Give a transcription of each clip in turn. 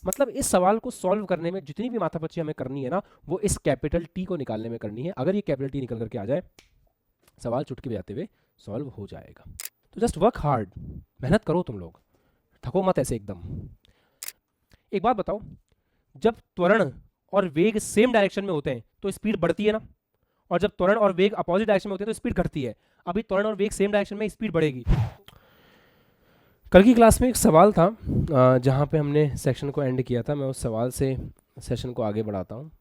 मतलब इस सवाल को सॉल्व करने में जितनी भी माथापच्ची हमें करनी है ना, वो इस कैपिटल टी को निकालने में करनी है। अगर ये कैपिटल टी निकल करके आ जाए, सवाल चुटकी बजाते हुए सॉल्व हो जाएगा। तो जस्ट वर्क हार्ड, मेहनत करो तुम लोग, थको मत ऐसे एकदम। एक बात बताओ, जब त्वरण और वेग सेम डायरेक्शन में होते हैं तो स्पीड बढ़ती है ना, और जब त्वरण और वेग अपोजिट डायरेक्शन में होते हैं तो स्पीड घटती है। अभी त्वरण और वेग सेम डायरेक्शन में, स्पीड बढ़ेगी। कल की क्लास में एक सवाल था जहाँ पे हमने सेक्शन को एंड किया था। मैं उस सवाल से सेशन को आगे बढ़ाता हूँ।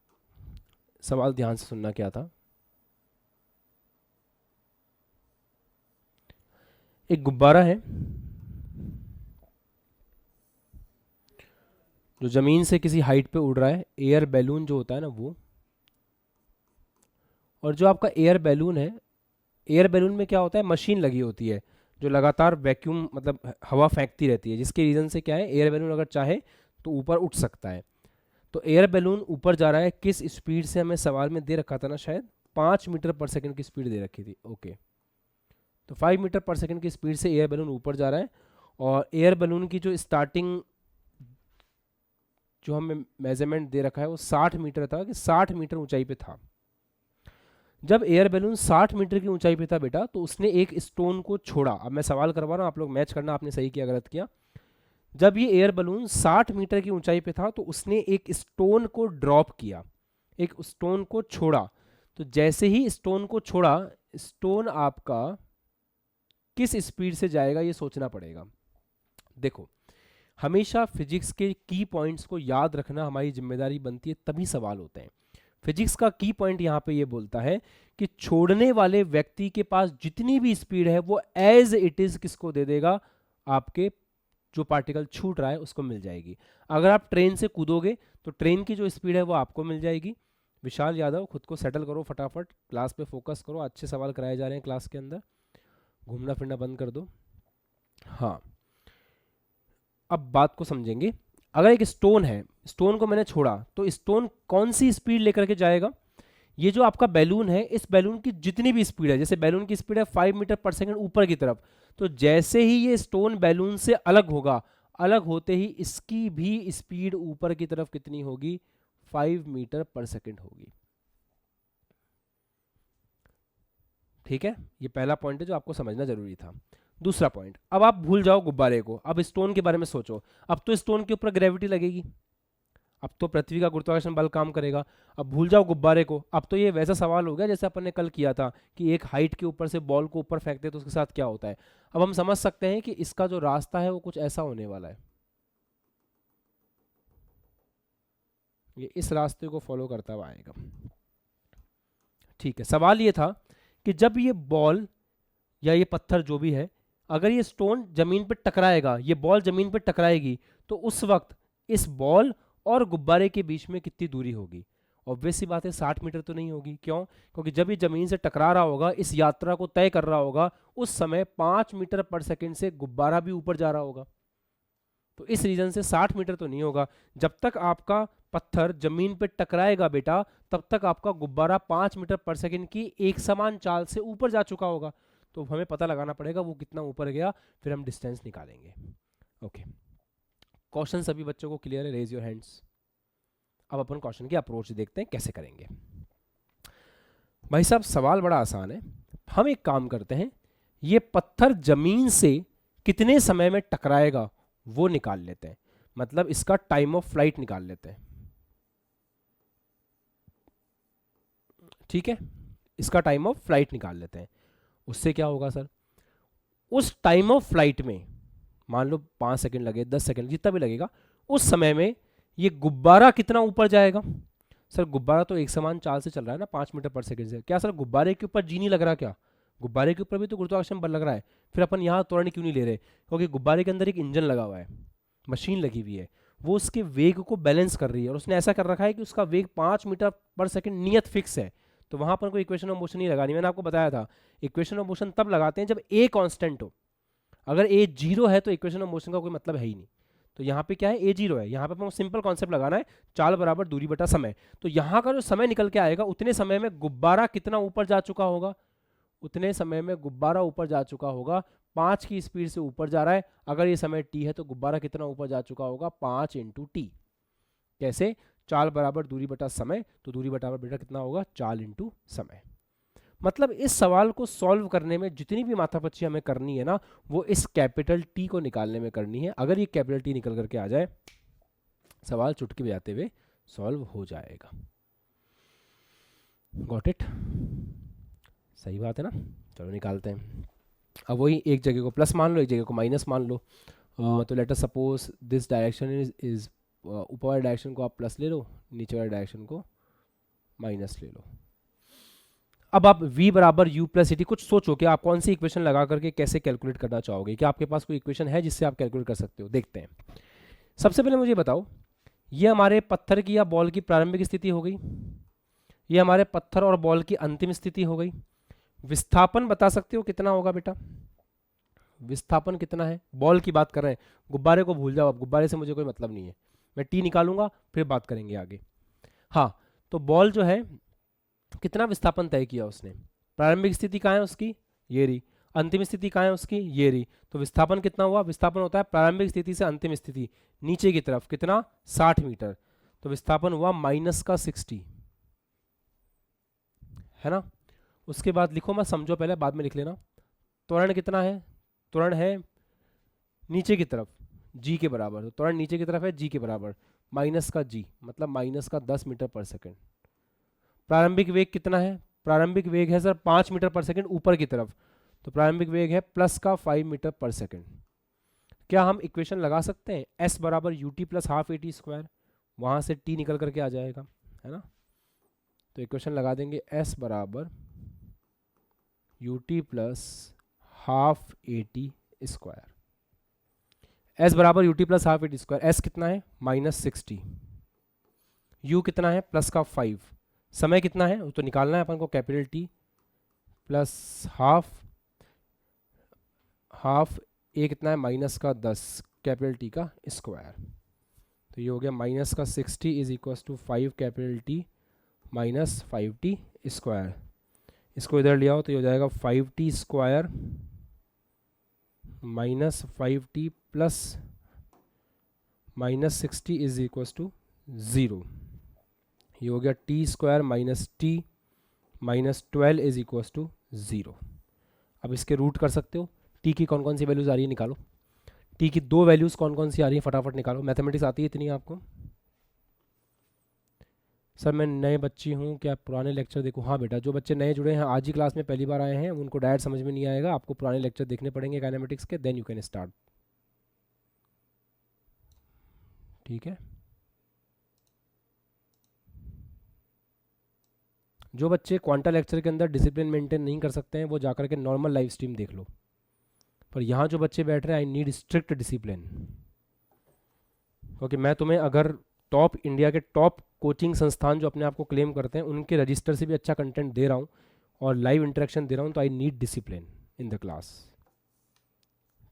सवाल ध्यान से सुनना क्या था। एक गुब्बारा है जो जमीन से किसी हाइट पे उड़ रहा है, एयर बैलून जो होता है ना वो। और जो आपका एयर बैलून है, एयर बैलून में क्या होता है, मशीन लगी होती है जो लगातार वैक्यूम मतलब हवा फेंकती रहती है, जिसके रीज़न से क्या है, एयर बैलून अगर चाहे तो ऊपर उठ सकता है। तो एयर बैलून ऊपर जा रहा है, किस स्पीड से, हमें सवाल में दे रखा था ना शायद 5 मीटर पर सेकंड की स्पीड दे रखी थी। ओके, तो 5 मीटर पर सेकंड की स्पीड से एयर बैलून ऊपर जा रहा है। और एयर बैलून की जो स्टार्टिंग जो हमें मेजरमेंट दे रखा है वो 60 मीटर था, कि 60 मीटर ऊंचाई पे था। जब एयर बैलून 60 मीटर की ऊंचाई पे था बेटा, तो उसने एक स्टोन को छोड़ा। अब मैं सवाल करवा रहा हूँ, आप लोग मैच करना, आपने सही किया गलत किया। जब ये एयर बैलून 60 मीटर की ऊंचाई पे था तो उसने एक स्टोन को ड्रॉप किया, एक स्टोन को छोड़ा। तो जैसे ही स्टोन को छोड़ा, स्टोन आपका किस स्पीड से जाएगा ये सोचना पड़ेगा। देखो, हमेशा फिजिक्स के की पॉइंट्स को याद रखना हमारी जिम्मेदारी बनती है, तभी सवाल होते हैं। फिजिक्स का की पॉइंट यहाँ पे ये बोलता है कि छोड़ने वाले व्यक्ति के पास जितनी भी स्पीड है वो एज इट इज किसको दे देगा, आपके जो पार्टिकल छूट रहा है उसको मिल जाएगी। अगर आप ट्रेन से कूदोगे तो ट्रेन की जो स्पीड है वो आपको मिल जाएगी। विशाल यादव, खुद को सेटल करो फटाफट, क्लास पे फोकस करो, अच्छे सवाल कराए जा रहे हैं क्लास के अंदर, घूमना फिरना बंद कर दो। हाँ, अब बात को समझेंगे। अगर एक स्टोन है, स्टोन को मैंने छोड़ा, तो स्टोन कौन सी स्पीड लेकर के जाएगा, ये जो आपका बैलून है, इस बैलून की जितनी भी स्पीड है, जैसे बैलून की स्पीड है 5 मीटर पर सेकंड ऊपर की तरफ, तो जैसे ही ये स्टोन बैलून से अलग होगा, अलग होते ही इसकी भी स्पीड ऊपर की तरफ कितनी होगी, 5 मीटर पर सेकंड होगी। ठीक है, ये पहला पॉइंट है जो आपको समझना जरूरी था। दूसरा पॉइंट, अब आप भूल जाओ गुब्बारे को, अब स्टोन के बारे में सोचो। अब तो स्टोन के ऊपर ग्रेविटी लगेगी, अब तो पृथ्वी का गुरुत्वाकर्षण बल काम करेगा। अब भूल जाओ गुब्बारे को। अब तो ये वैसा सवाल हो गया जैसे अपन ने कल किया था कि एक हाइट के ऊपर से बॉल को ऊपर फेंकते तो उसके साथ क्या होता है। अब हम समझ सकते हैं कि इसका जो रास्ता है वो कुछ ऐसा होने वाला है, ये इस रास्ते को फॉलो करता हुआ आएगा। ठीक है, सवाल ये था कि जब ये बॉल या ये पत्थर जो भी है, अगर ये स्टोन जमीन पर टकराएगा, ये बॉल जमीन पर टकराएगी, तो उस वक्त इस बॉल और गुब्बारे के बीच में कितनी दूरी होगी। ऑब्वियस सी बात है 60 मीटर तो नहीं होगी। क्यों? क्योंकि जब ये जमीन से टकरा रहा होगा, इस यात्रा को तय कर रहा होगा, उस समय 5 मीटर पर सेकंड से गुब्बारा भी ऊपर जा रहा होगा। तो इस रीजन से 60 मीटर तो नहीं होगा। जब तक आपका पत्थर जमीन पे टकराएगा बेटा, तब तक आपका गुब्बारा 5 मीटर पर सेकंड की एक समान चाल से ऊपर जा चुका होगा। तो हमें पता लगाना पड़ेगा वो कितना ऊपर गया, फिर हम डिस्टेंस निकालेंगे। ओके, क्वेश्चन सभी बच्चों को क्लियर है? Raise your hands. अब अपन क्वेश्चन की अप्रोच देखते हैं कैसे करेंगे। भाई साहब, सवाल बड़ा आसान है। हम एक काम करते हैं, ये पत्थर जमीन से कितने समय में टकराएगा वो निकाल लेते हैं, मतलब इसका टाइम ऑफ फ्लाइट निकाल लेते हैं। ठीक है, इसका टाइम ऑफ फ्लाइट निकाल लेते हैं। उससे क्या होगा सर, उस टाइम ऑफ फ्लाइट में मान लो 5 सेकंड लगे, 10 सेकंड, जितना भी लगेगा, उस समय में ये गुब्बारा कितना ऊपर जाएगा। सर गुब्बारा तो एक समान चाल से चल रहा है ना 5 मीटर पर सेकंड से। क्या सर गुब्बारे के ऊपर जी नहीं लग रहा क्या? गुब्बारे के ऊपर भी तो गुरुत्वाकर्षण बल लग रहा है। फिर अपन यहाँ त्वरण क्यों नहीं ले रहे? क्योंकि गुब्बारे के अंदर एक इंजन लगा हुआ है, मशीन लगी हुई है, वो उसके वेग को बैलेंस कर रही है, और उसने ऐसा कर रखा है कि उसका वेग 5 मीटर पर सेकंड नियत फिक्स है। तो वहां पर कोई इक्वेशन ऑफ मोशन नहीं लगानी। मैंने आपको बताया था इक्वेशन ऑफ मोशन तब लगाते हैं जब ए कांस्टेंट हो। अगर ए जीरो है तो इक्वेशन ऑफ मोशन का कोई मतलब है ही नहीं। तो यहाँ पे क्या है, ए जीरो है, यहाँ पे हमको सिंपल कॉन्सेप्ट लगाना है, चाल बराबर दूरी बटा समय। तो यहाँ का जो समय निकल के आएगा, उतने समय में गुब्बारा कितना ऊपर जा चुका होगा, उतने समय में गुब्बारा ऊपर जा चुका होगा, 5 की स्पीड से ऊपर जा रहा है। अगर ये समय टी है तो गुब्बारा कितना ऊपर जा चुका होगा, 5 इंटू टी। कैसे? चाल बराबर दूरी बटा समय, तो दूरी बराबर बेटा कितना होगा? चाल इंटू समय। मतलब इस सवाल को सॉल्व करने में जितनी भी माथापच्ची हमें करनी है ना, वो इस कैपिटल टी को निकालने में करनी है। अगर ये कैपिटल टी निकल करके आ जाए, सवाल चुटकी बजाते हुए सॉल्व हो जाएगा। Got it? सही बात है ना? चलो निकालते हैं। अब वही एक जगह को प्लस मान लो, एक जगह को माइनस मान लो। तो let us suppose this direction is ऊपर वाले डायरेक्शन को आप प्लस ले लो, नीचे वाले डायरेक्शन को माइनस ले लो। अब आप v बराबर u प्लस टी कुछ सोचो कि आप कौन सी इक्वेशन लगा करके कैसे कैलकुलेट करना चाहोगे। क्या आपके पास कोई इक्वेशन है जिससे आप कैलकुलेट कर सकते हो? देखते हैं। सबसे पहले मुझे बताओ, ये हमारे पत्थर की या बॉल की प्रारंभिक स्थिति हो गई, ये हमारे पत्थर और बॉल की अंतिम स्थिति हो गई। विस्थापन बता सकते हो कितना होगा बेटा? विस्थापन कितना है? बॉल की बात कर रहे हैं, गुब्बारे को भूल जाओ, अब गुब्बारे से मुझे कोई मतलब नहीं है। मैं टी निकालूंगा फिर बात करेंगे आगे। हाँ, तो बॉल जो है कितना विस्थापन तय किया उसने? प्रारंभिक स्थिति कहाँ है उसकी? ये रही। अंतिम स्थिति कहाँ है उसकी? ये रही। तो विस्थापन कितना हुआ? विस्थापन होता है प्रारंभिक स्थिति से अंतिम स्थिति नीचे की तरफ, कितना? 60 मीटर। तो विस्थापन हुआ -60, है ना? उसके बाद लिखो, मैं समझो पहले, बाद में लिख लेना। त्वरण कितना है? त्वरण है नीचे की तरफ g के बराबर, तो त्वरण नीचे की तरफ है g के बराबर, माइनस का g मतलब -10 मीटर पर सेकंड। प्रारंभिक वेग कितना है? प्रारंभिक वेग है सर 5 मीटर पर सेकंड ऊपर की तरफ, तो प्रारंभिक वेग है +5 मीटर पर सेकंड। क्या हम इक्वेशन लगा सकते हैं? s बराबर U T plus half AT square, वहाँ से t निकल करके आ जाएगा, है ना? तो इक्वेशन लगा देंगे s बराबर U T plus half AT square. s बराबर U T plus half AT square. s कितना है? -60। u कितना है? +5। समय कितना है वो तो निकालना है अपन को, कैपिटल टी प्लस हाफ ए कितना है? -10 कैपिटल टी का स्क्वायर। तो ये हो गया -60 is equal to 5 capital T -5t square. इसको इधर ले आओ तो ये हो जाएगा 5t square -5t plus -60 is equal to 0। ये हो गया t square -t -12 is equal to 0। अब इसके रूट कर सकते हो। टी की कौन कौन सी वैल्यूज आ रही है निकालो। टी की 2 वैल्यूज कौन कौन सी आ रही है फटाफट निकालो। मैथमेटिक्स आती है इतनी आपको? सर मैं नए बच्ची हूँ, क्या पुराने लेक्चर देखूँ? हाँ बेटा, जो बच्चे नए जुड़े हैं, आज ही क्लास में पहली बार आए हैं, उनको डायरेक्ट समझ में नहीं आएगा, आपको पुराने लेक्चर देखने पड़ेंगे काइनेमेटिक्स के, देन यू कैन स्टार्ट। ठीक है? जो बच्चे क्वांटा लेक्चर के अंदर डिसिप्लिन मेंटेन नहीं कर सकते हैं, वो जाकर के नॉर्मल लाइव स्ट्रीम देख लो। पर यहाँ जो बच्चे बैठ रहे हैं, आई नीड स्ट्रिक्ट डिसिप्लिन, क्योंकि मैं तुम्हें अगर टॉप इंडिया के टॉप कोचिंग संस्थान जो अपने आप को क्लेम करते हैं, उनके रजिस्टर से भी अच्छा कंटेंट दे रहा हूँ और लाइव इंटरेक्शन दे रहा हूँ, तो I need discipline in the class.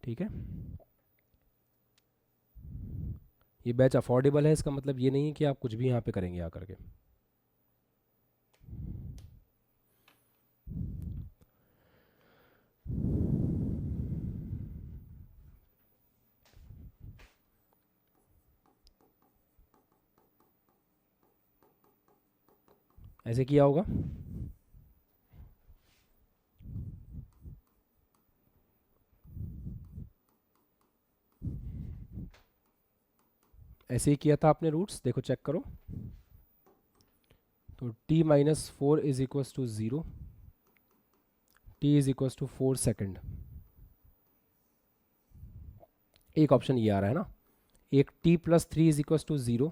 ठीक है? ये बैच अफोर्डेबल है, इसका मतलब ये नहीं है कि आप कुछ भी यहाँ पे करेंगे आकर के। ऐसे किया होगा। ऐसे ही किया था आपने रूट्स, देखो चेक करो। तो t -4 is equal to 0, t is equal to 4 second. एक ऑप्शन ये आ रहा है ना, एक t + 3 is equal to 0,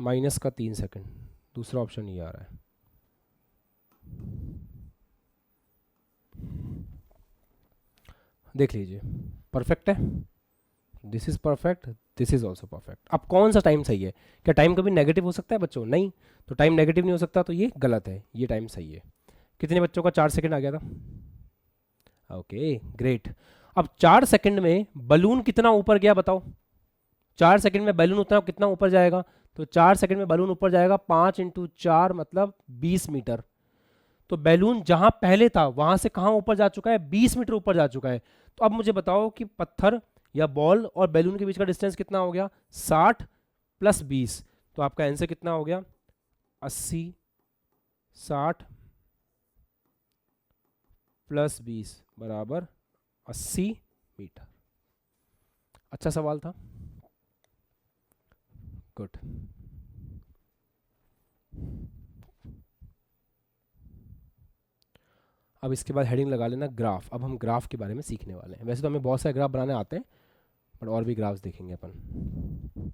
-3 second. दूसरा ऑप्शन ये आ रहा है। देख लीजिए, परफेक्ट है, this is perfect, this is also perfect. अब कौन सा टाइम सही है? क्या टाइम कभी नेगेटिव हो सकता है बच्चों? नहीं, तो टाइम नेगेटिव नहीं हो सकता, तो ये गलत है, ये टाइम सही है। कितने बच्चों का 4 सेकंड आ गया था? Okay great. अब 4 सेकंड में बलून कितना ऊपर गया बताओ? 4 सेकंड में बैलून उतना कितना ऊपर जाएगा? तो 4 सेकंड में बैलून ऊपर जाएगा 5 × 4 मतलब 20 मीटर। तो बैलून जहां पहले था वहां से कहां ऊपर जा चुका है? 20 मीटर ऊपर जा चुका है। तो अब मुझे बताओ कि पत्थर या बॉल और बैलून के बीच का डिस्टेंस कितना हो गया 60 प्लस 20, तो आपका आंसर कितना हो गया 80, 60 प्लस 20 बराबर 80 मीटर। अच्छा सवाल था, गुड। अब इसके बाद हेडिंग लगा लेना ग्राफ। अब हम ग्राफ के बारे में सीखने वाले हैं। वैसे तो हमें बहुत सारे ग्राफ बनाने आते हैं, बट और भी ग्राफ्स देखेंगे अपन।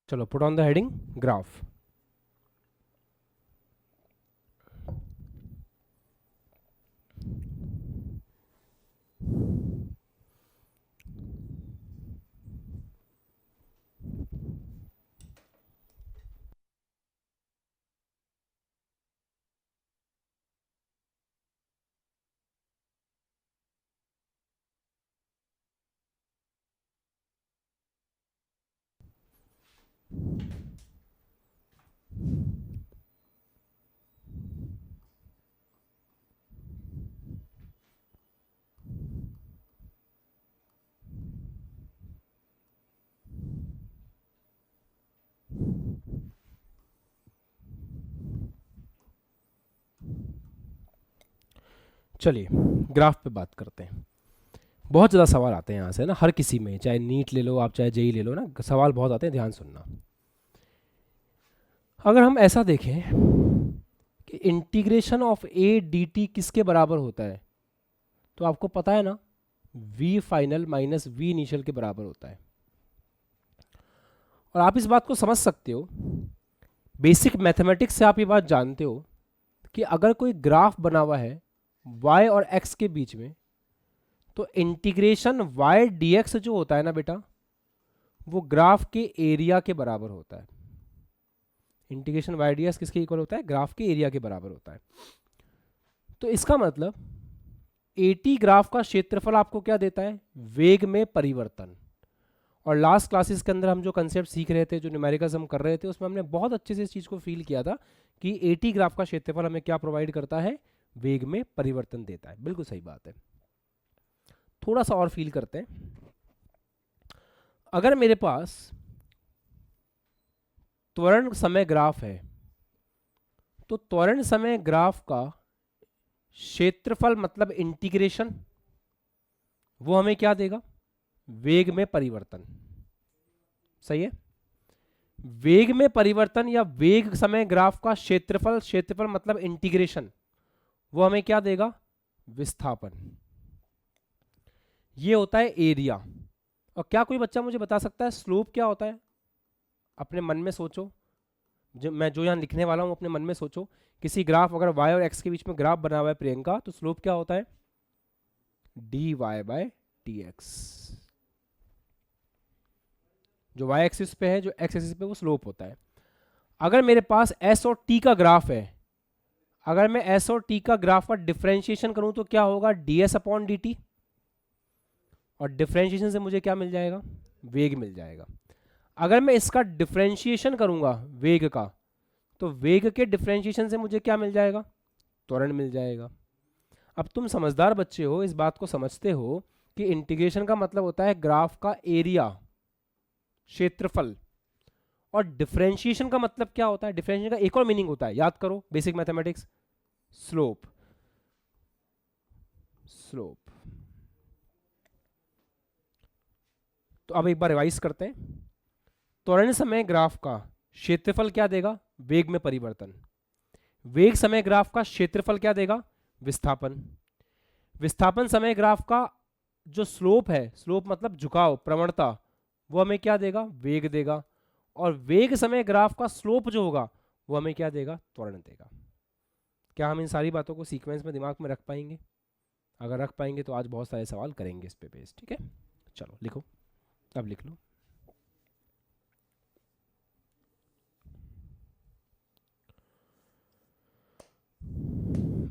चलो, put on the heading graph. चलिए ग्राफ पे बात करते हैं। बहुत ज़्यादा सवाल आते हैं यहाँ से ना, हर किसी में, चाहे नीट ले लो आप, चाहे जेई ले लो ना, सवाल बहुत आते हैं, ध्यान सुनना। अगर हम ऐसा देखें कि integration of A D T किसके बराबर होता है, तो आपको पता है ना, v final minus v initial के बराबर होता है। और आप इस बात को समझ सकते हो, बेसिक मैथमेटिक्स से आप ये बात जानते हो कि अगर कोई ग्राफ बना हुआ है y और x के बीच में, तो इंटीग्रेशन y dx जो होता है ना बेटा, वो ग्राफ के एरिया के बराबर होता है। इंटीग्रेशन y dx किसके इक्वल होता है, ग्राफ के एरिया के बराबर होता है। तो इसका मतलब AT ग्राफ का क्षेत्रफल आपको क्या देता है, वेग में परिवर्तन। और लास्ट क्लासेस के अंदर हम जो कंसेप्ट सीख रहे थे, जो न्यूमेरिकल्स हम कर रहे थे, उसमें हमने बहुत अच्छे से इस चीज़ को फील किया था कि AT ग्राफ का क्षेत्रफल हमें क्या प्रोवाइड करता है, वेग में परिवर्तन देता है। बिल्कुल सही बात है। थोड़ा सा और फील करते हैं। अगर मेरे पास त्वरण समय ग्राफ है, तो त्वरण समय ग्राफ का क्षेत्रफल मतलब इंटीग्रेशन, वो हमें क्या देगा, वेग में परिवर्तन। सही है। वेग में परिवर्तन या वेग समय ग्राफ का क्षेत्रफल, क्षेत्रफल मतलब इंटीग्रेशन, वो हमें क्या देगा, विस्थापन। ये होता है एरिया। और क्या कोई बच्चा मुझे बता सकता है स्लोप क्या होता है? अपने मन में सोचो, जो यहाँ लिखने वाला हूँ अपने मन में सोचो। किसी ग्राफ, अगर y और x के बीच में ग्राफ बना हुआ है प्रियंका, तो स्लोप क्या होता है, dy बाय dx। जो y एक्सिस पे है, जो x एक्सिस पे, वो स्लोप होता है। अगर मेरे पास s और t का ग्राफ है, अगर मैं s और t का ग्राफ का डिफरेंशिएशन करूं तो क्या होगा, ds अपॉन dt। और डिफरेंशिएशन से मुझे क्या मिल जाएगा, वेग मिल जाएगा। अगर मैं इसका डिफरेंशिएशन करूंगा वेग का, तो वेग के डिफरेंशिएशन से मुझे क्या मिल जाएगा, त्वरण मिल जाएगा। अब तुम समझदार बच्चे हो, इस बात को समझते हो कि इंटीग्रेशन का मतलब होता है ग्राफ का एरिया, क्षेत्रफल। और डिफरेंशिएशन का मतलब क्या होता है, डिफरेंशिएशन का एक और मीनिंग होता है, याद करो बेसिक मैथमेटिक्स, स्लोप। स्लोप। तो अब एक बार रिवाइज करते हैं। त्वरण समय ग्राफ का क्षेत्रफल क्या देगा, वेग में परिवर्तन। वेग समय ग्राफ का क्षेत्रफल क्या देगा, विस्थापन। विस्थापन समय ग्राफ का जो स्लोप है, स्लोप मतलब झुकाव, प्रवणता, वो हमें क्या देगा, वेग देगा। और वेग समय ग्राफ का स्लोप जो होगा, वो हमें क्या देगा, त्वरण देगा। क्या हम इन सारी बातों को सीक्वेंस में दिमाग में रख पाएंगे? अगर रख पाएंगे तो आज बहुत सारे सवाल करेंगे इस पे बेस। ठीक है, चलो लिखो, अब लिख लो।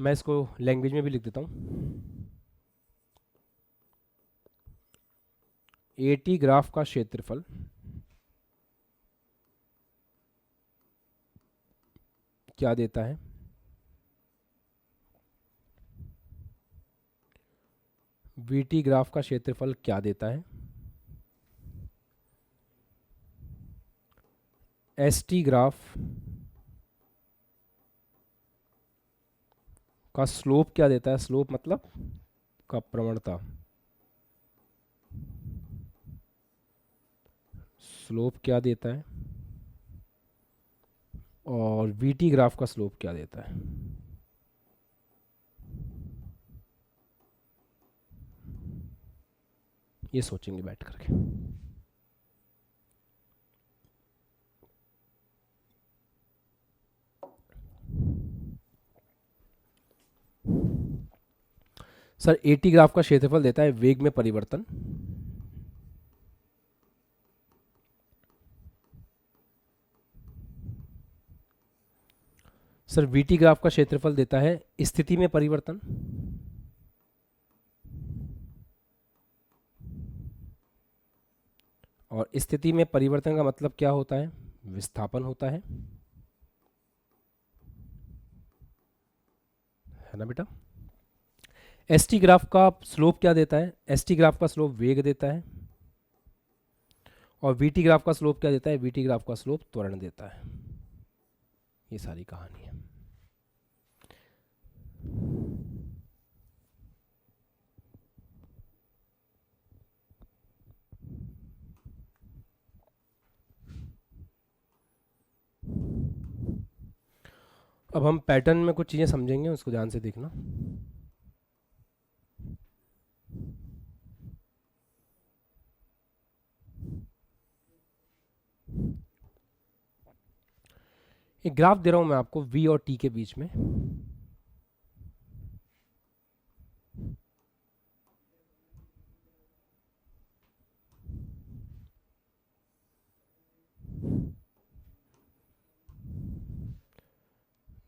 मैं इसको लैंग्वेज में भी लिख देता हूँ। AT ग्राफ का क्षेत्रफल क्या देता है, वीटी ग्राफ का क्षेत्रफल क्या देता है? एसटी ग्राफ का स्लोप क्या देता है? स्लोप मतलब का प्रवणता, स्लोप क्या देता है और वीटी ग्राफ का स्लोप क्या देता है? ये सोचेंगे बैठ करके। सर एटी ग्राफ का क्षेत्रफल देता है वेग में परिवर्तन, सर वीटी ग्राफ का क्षेत्रफल देता है स्थिति में परिवर्तन, और स्थिति में परिवर्तन का मतलब क्या होता है? विस्थापन होता है ना बेटा। एसटी ग्राफ का स्लोप क्या देता है? एसटी ग्राफ का स्लोप वेग देता है, और वीटी ग्राफ का स्लोप क्या देता है? वीटी ग्राफ का स्लोप त्वरण देता है। ये सारी कहानी है। अब हम पैटर्न में कुछ चीज़ें समझेंगे, उसको ध्यान से देखना। एक ग्राफ दे रहा हूं मैं आपको v और t के बीच में।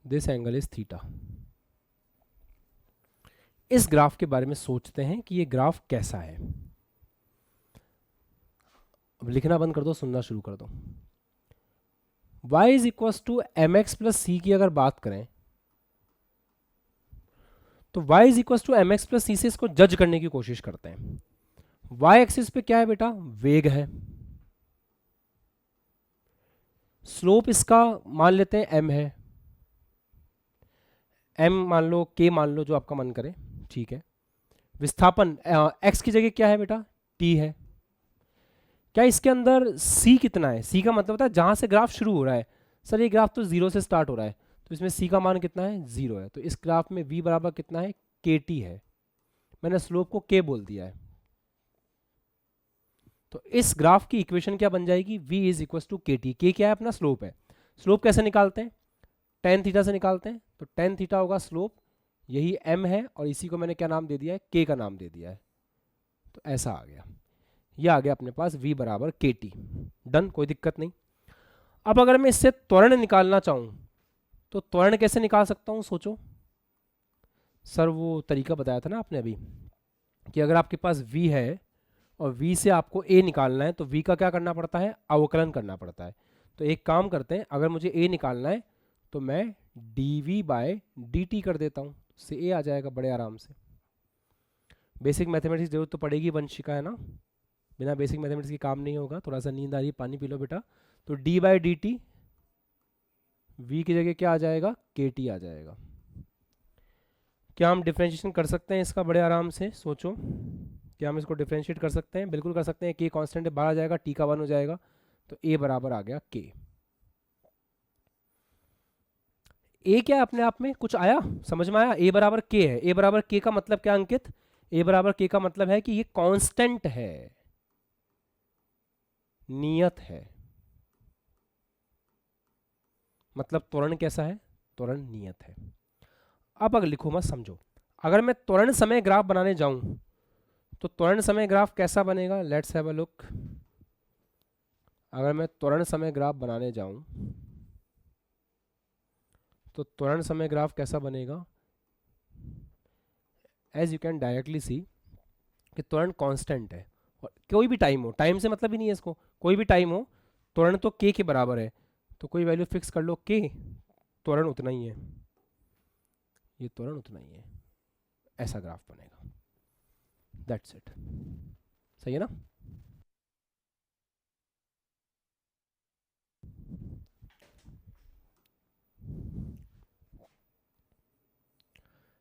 This angle is theta. इस ग्राफ के बारे में सोचते हैं कि ये ग्राफ कैसा है। अब लिखना बंद कर दो, सुनना शुरू कर दो। y is equal to m x plus c की अगर बात करें तो y is equal to m x plus c से इसको जज करने की कोशिश करते हैं। y एक्सिस पे क्या है बेटा? वेग है। स्लोप इसका मान लेते हैं m है, m मान लो, k मान लो, जो आपका मन करे, ठीक है। विस्थापन x की जगह क्या है बेटा? t है। क्या इसके अंदर c कितना है? c का मतलब होता है जहां से ग्राफ शुरू हो रहा है। सर ये ग्राफ तो जीरो से स्टार्ट हो रहा है, तो इसमें c का मान कितना है? जीरो है। तो इस ग्राफ में v बराबर कितना है? kt है। मैंने स्लोप को k बोल दिया है। तो इस ग्राफ की इक्वेशन क्या बन जाएगी? v इज इक्वल टू के टी। के क्या है? अपना स्लोप है। स्लोप कैसे निकालते हैं? टेन थीटा से निकालते हैं। तो टेन थीटा होगा स्लोप, यही m है, और इसी को मैंने क्या नाम दे दिया है? k का नाम दे दिया है। तो ऐसा आ गया, ये आ गया अपने पास v बराबर के टी। डन, कोई दिक्कत नहीं। अब अगर मैं इससे त्वरण निकालना चाहूं तो त्वरण कैसे निकाल सकता हूं? सोचो। सर वो तरीका बताया था ना आपने अभी, कि अगर आपके पास v है और v से आपको a निकालना है तो v का क्या करना पड़ता है? अवकलन करना पड़ता है। तो एक काम करते हैं, अगर मुझे a निकालना है तो मैं dv बाय dt कर देता हूँ, उससे a आ जाएगा बड़े आराम से। बेसिक मैथमेटिक्स जरूरत तो पड़ेगी वंशिका, है ना? बिना बेसिक मैथमेटिक्स की काम नहीं होगा। थोड़ा सा नींद आ रही है, पानी पी लो बेटा। तो d by d T, v की जगह क्या आ जाएगा? kt आ जाएगा। क्या हम डिफ्रेंशिएशन कर सकते हैं इसका बड़े आराम से? सोचो, क्या हम इसको डिफ्रेंशिएट कर सकते हैं? बिल्कुल कर सकते हैं। k कांस्टेंट है, बाहर आ जाएगा, t का 1 हो जाएगा, तो a बराबर आ गया k। a क्या है अपने आप में? कुछ आया समझ में? आया? a बराबर k है। a बराबर k का मतलब क्या अंकित? a बराबर k का मतलब है कि ये कांस्टेंट है, नियत है। मतलब त्वरण कैसा है? त्वरण नियत है। अब अगर लिखो मत, समझो। अगर मैं त्वरण समय ग्राफ बनाने जाऊं तो त्वरण समय ग्राफ कैसा बनेगा? Let's have a look. अगर मैं त्वरण समय ग्राफ बनाने जाऊं तो त्वरण समय ग्राफ कैसा बनेगा? एज यू कैन डायरेक्टली सी कि त्वरण कांस्टेंट है, और कोई भी टाइम हो, टाइम से मतलब ही नहीं है इसको, कोई भी टाइम हो, त्वरण तो k के बराबर है। तो कोई वैल्यू फिक्स कर लो, k, त्वरण उतना ही है, ये त्वरण उतना ही है। ऐसा ग्राफ बनेगा। That's it. सही है ना?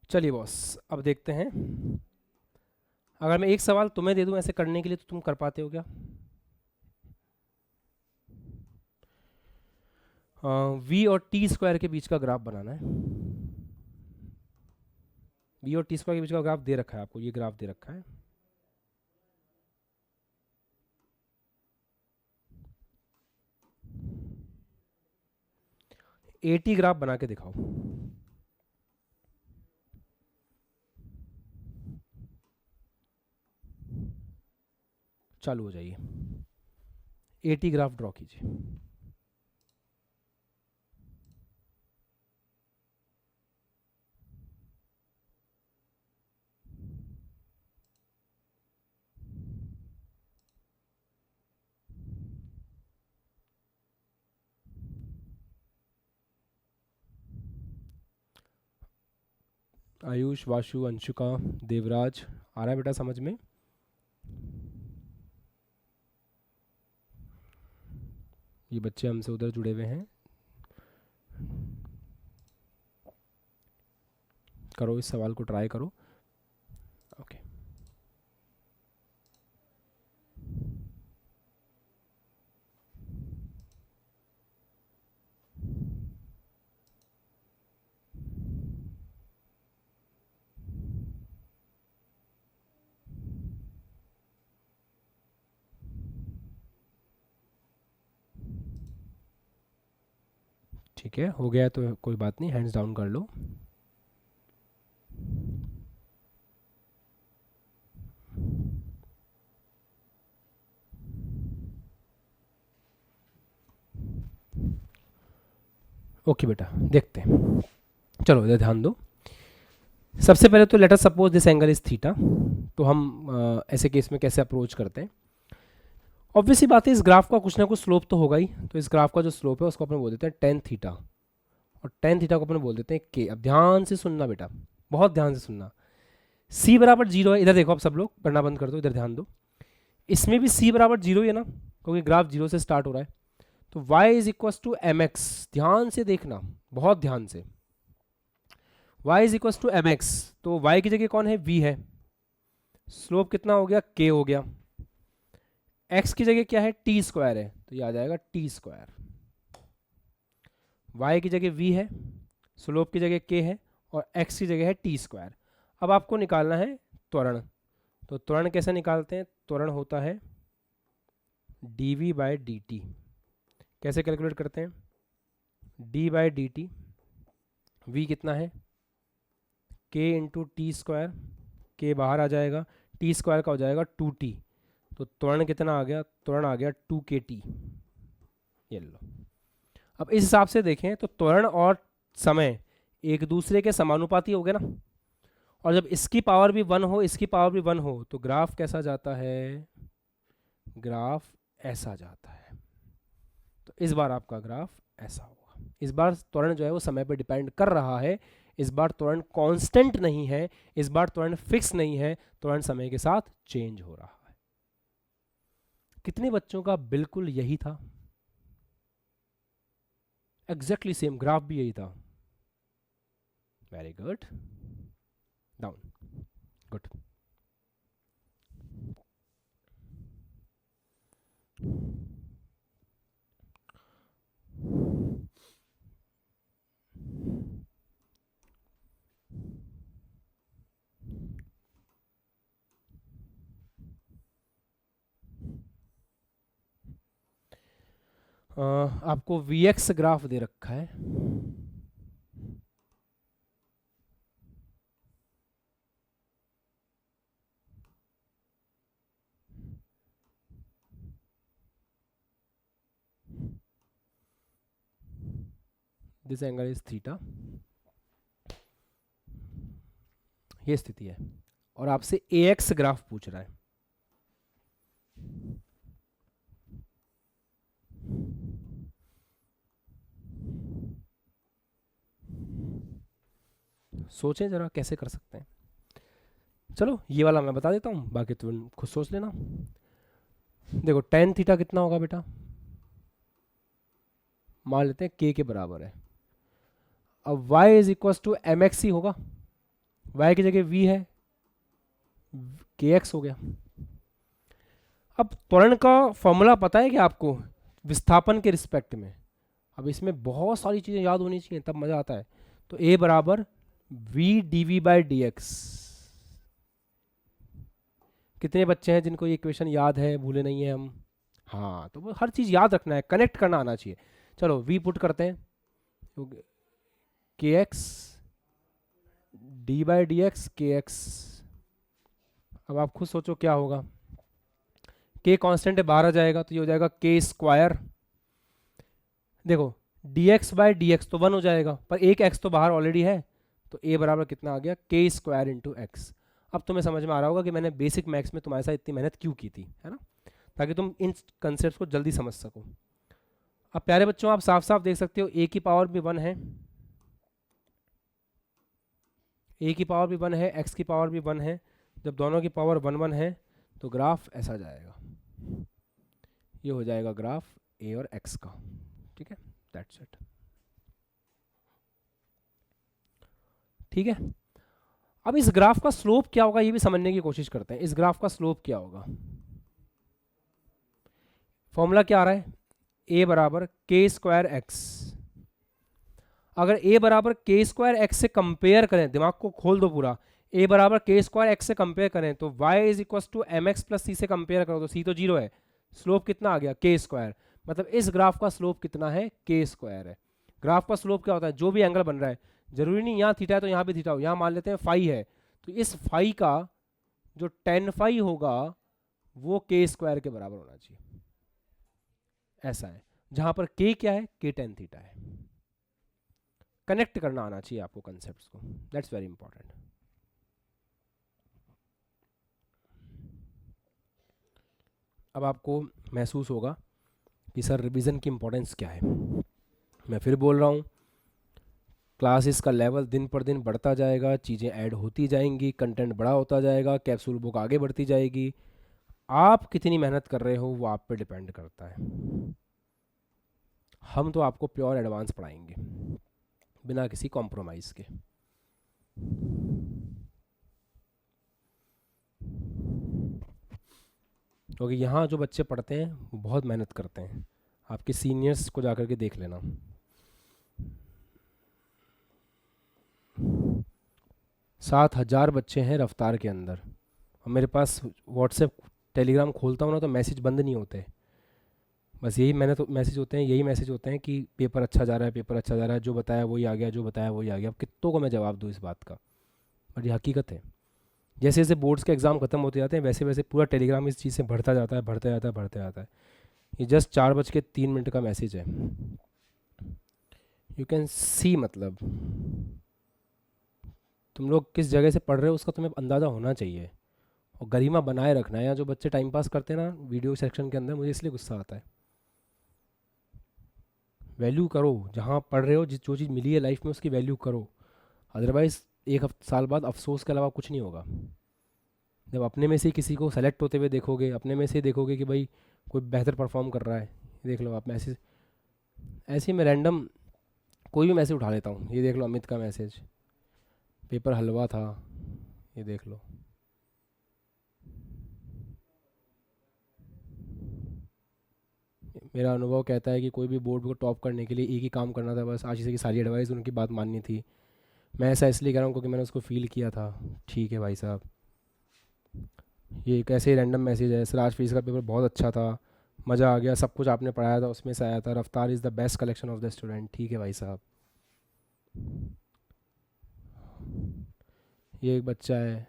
चलिए बॉस, अब देखते हैं। अगर मैं एक सवाल तुम्हें दे दूं ऐसे करने के लिए तो तुम कर पाते हो क्या? वी और टी स्क्वायर के बीच का ग्राफ बनाना है। वी और टी स्क्वायर के बीच का ग्राफ दे रखा है आपको, ये ग्राफ दे रखा है। एटी ग्राफ बना के दिखाओ। चालू हो जाइए, एटी ग्राफ ड्रॉ कीजिए। आयुष, वाशु, अंशुका, देवराज, आ रहा है बेटा समझ में? ये बच्चे हमसे उधर जुड़े हुए हैं, करो इस सवाल को, ट्राई करो। ओके, ठीक है, हो गया तो कोई बात नहीं, हैंड्स डाउन कर लो। ओके बेटा, देखते हैं। चलो इधर ध्यान दो। सबसे पहले तो let us suppose this angle is theta. तो हम ऐसे केस में कैसे अप्रोच करते हैं? ऑब्वियस ही बात है, इस ग्राफ का कुछ ना कुछ स्लोप तो होगा ही। तो इस ग्राफ का जो स्लोप है उसको अपन बोल देते हैं टेन थीटा, और टेन थीटा को अपन बोल देते हैं के। अब ध्यान से सुनना बेटा, बहुत ध्यान से सुनना। सी बराबर जीरो है, इधर देखो आप सब लोग, पढ़ना बंद कर दो, इधर ध्यान दो। इसमें भी सी बराबर जीरो ही है ना, क्योंकि ग्राफ जीरो से स्टार्ट हो रहा है। तो y is equal to m x, ध्यान से देखना, बहुत ध्यान से। y is equal to m x, तो y की जगह कौन है? v है। स्लोप कितना हो गया? k हो गया। x की जगह क्या है? t स्क्वायर है, तो ये आ जाएगा t स्क्वायर। y की जगह v है, स्लोप की जगह k है, और x की जगह है t स्क्वायर। अब आपको निकालना है त्वरण। तो त्वरण कैसे निकालते हैं? त्वरण होता है dv बाई dt। कैसे कैलकुलेट करते हैं? d by d t, v कितना है? k इंटू टी स्क्वायर, के बाहर आ जाएगा, टी स्क्वायर का हो जाएगा 2t। तो त्वरण कितना आ गया? त्वरण आ गया 2kt। ये लो। अब इस हिसाब से देखें तो त्वरण और समय एक दूसरे के समानुपाती हो गए ना। और जब इसकी पावर भी 1 हो, इसकी पावर भी 1 हो, तो ग्राफ कैसा जाता है? ग्राफ ऐसा जाता है। तो इस बार आपका ग्राफ ऐसा होगा। इस बार त्वरण जो है वो समय पर डिपेंड कर रहा है। इस बार त्वरण कांस्टेंट नहीं है, इस बार त्वरण फिक्स नहीं है, त्वरण समय के साथ चेंज हो रहा है। कितने बच्चों का बिल्कुल यही था? एग्जैक्टली सेम, ग्राफ भी यही था। Very good, down, good. आपको Vx ग्राफ दे रखा है। दिस एंगल इज थीटा, ये स्थिति है। और आपसे Ax ग्राफ पूछ रहा है। सोचें जरा कैसे कर सकते हैं। चलो ये वाला मैं बता देता हूँ, बाकी तुम खुद सोच लेना। देखो tan थीटा कितना होगा बेटा, मान लेते हैं k के बराबर है। अब y is equal to m x ही होगा, y की जगह v है, kx हो गया। अब त्वरण का फॉर्मूला पता है कि आपको विस्थापन के रिस्पेक्ट में, अब इसमें बहुत सारी चीज़ें याद होनी चाहिए तब मज़ा आता है। तो a बराबर v dv by D x. कितने बच्चे हैं जिनको ये इक्वेशन याद है, भूले नहीं है हम? हाँ, तो वो हर चीज़ याद रखना है, कनेक्ट करना आना चाहिए। चलो v पुट करते हैं, के x D by D x के एक्स। अब आप खुद सोचो क्या होगा, k कांस्टेंट है, बाहर आ जाएगा तो ये हो जाएगा k स्क्वायर। देखो dx बाई डी एक्स तो 1 हो जाएगा, पर एक x तो बाहर ऑलरेडी है, तो a बराबर कितना आ गया, k स्क्वायर इंटू एक्स। अब तुम्हें समझ में आ रहा होगा कि मैंने बेसिक मैथ्स में तुम्हारे साथ इतनी मेहनत क्यों की थी, है ना, ताकि तुम इन कंसेप्ट को जल्दी समझ सको। अब प्यारे बच्चों आप साफ साफ देख सकते हो a की पावर भी 1 है, a की पावर भी 1 है, x की पावर भी 1 है। जब दोनों की पावर 1 1 है तो ग्राफ ऐसा जाएगा, ये हो जाएगा ग्राफ a और x का। ठीक है, दैट्स इट। ठीक है, अब इस ग्राफ का स्लोप क्या होगा ये भी समझने की कोशिश करते हैं। इस ग्राफ का स्लोप क्या होगा, फॉर्मूला क्या आ रहा है, a बराबर k स्क्वायर एक्स। अगर a बराबर k स्क्वायर एक्स से कंपेयर करें, दिमाग को खोल दो पूरा, a बराबर k स्क्वायर एक्स से कंपेयर करें तो y is equal to m x plus c से कंपेयर करो तो c तो 0 है, स्लोप कितना आ गया k स्क्वायर। मतलब इस ग्राफ का स्लोप कितना है, k स्क्वायर है। ग्राफ का स्लोप क्या होता है, जो भी एंगल बन रहा है, जरूरी नहीं यहाँ थीटा है तो यहाँ भी थीटा हो, यहाँ मान लेते हैं फाई है, तो इस फाई का जो टेन फाई होगा वो k स्क्वायर के बराबर होना चाहिए। ऐसा है, जहां पर k क्या है, k टेन थीटा है। कनेक्ट करना आना चाहिए आपको कंसेप्ट्स को, दैट्स वेरी इंपॉर्टेंट। अब आपको महसूस होगा कि सर रिवीजन की इंपॉर्टेंस क्या है। मैं फिर बोल रहा हूँ, क्लासेस का लेवल दिन पर दिन बढ़ता जाएगा, चीज़ें ऐड होती जाएंगी, कंटेंट बड़ा होता जाएगा, कैप्सूल बुक आगे बढ़ती जाएगी। आप कितनी मेहनत कर रहे हो वो आप पे डिपेंड करता है। हम तो आपको प्योर एडवांस पढ़ाएंगे बिना किसी कॉम्प्रोमाइज़ के। क्योंकि यहाँ जो बच्चे पढ़ते हैं वो बहुत मेहनत करते हैं, आपके सीनियर्स को जाकर के देख लेना। 7,000 बच्चे हैं रफ्तार के अंदर, और मेरे पास व्हाट्सएप टेलीग्राम खोलता हूँ ना तो मैसेज बंद नहीं होते, बस यही मैसेज होते हैं, यही मैसेज होते हैं कि पेपर अच्छा जा रहा है, पेपर अच्छा जा रहा है, जो बताया वही आ गया, जो बताया वही आ गया। अब कितनों को मैं जवाब दूँ इस बात का, पर ये हकीकत है। जैसे जैसे बोर्ड्स के एग्ज़ाम खत्म होते जाते हैं वैसे वैसे पूरा टेलीग्राम इस चीज़ से बढ़ता जाता है, बढ़ता जाता है, बढ़ता जाता है। ये जस्ट 4:03 का मैसेज है, यू कैन सी, मतलब तुम लोग किस जगह से पढ़ रहे हो उसका तुम्हें अंदाज़ा होना चाहिए, और गरिमा बनाए रखना है। या जो बच्चे टाइम पास करते हैं ना वीडियो सेक्शन के अंदर, मुझे इसलिए गुस्सा आता है। वैल्यू करो, जहाँ पढ़ रहे हो, जो चीज़ मिली है लाइफ में उसकी वैल्यू करो, अदरवाइज़ एक साल बाद अफसोस के अलावा कुछ नहीं होगा। जब अपने में से किसी को सेलेक्ट होते हुए देखोगे, अपने में से देखोगे कि भाई कोई बेहतर परफॉर्म कर रहा है, देख लो आप मैसेज, ऐसे ही मैं रैंडम कोई भी मैसेज उठा लेता हूँ। ये देख लो अमित का मैसेज, पेपर हलवा था, ये देख लो। मेरा अनुभव कहता है कि कोई भी बोर्ड को टॉप करने के लिए एक ही काम करना था, बस आशीष की सारी एडवाइस उनकी बात माननी थी। मैं ऐसा इसलिए कह रहा हूँ क्योंकि मैंने उसको फील किया था। ठीक है भाई साहब, ये एक ऐसे ही रैंडम मैसेज है, सर आज फीस का पेपर बहुत अच्छा था, मज़ा आ गया, सब कुछ आपने पढ़ाया था उसमें से आया था, रफ्तार is the best collection of the student. ठीक है भाई साहब। ये एक बच्चा है,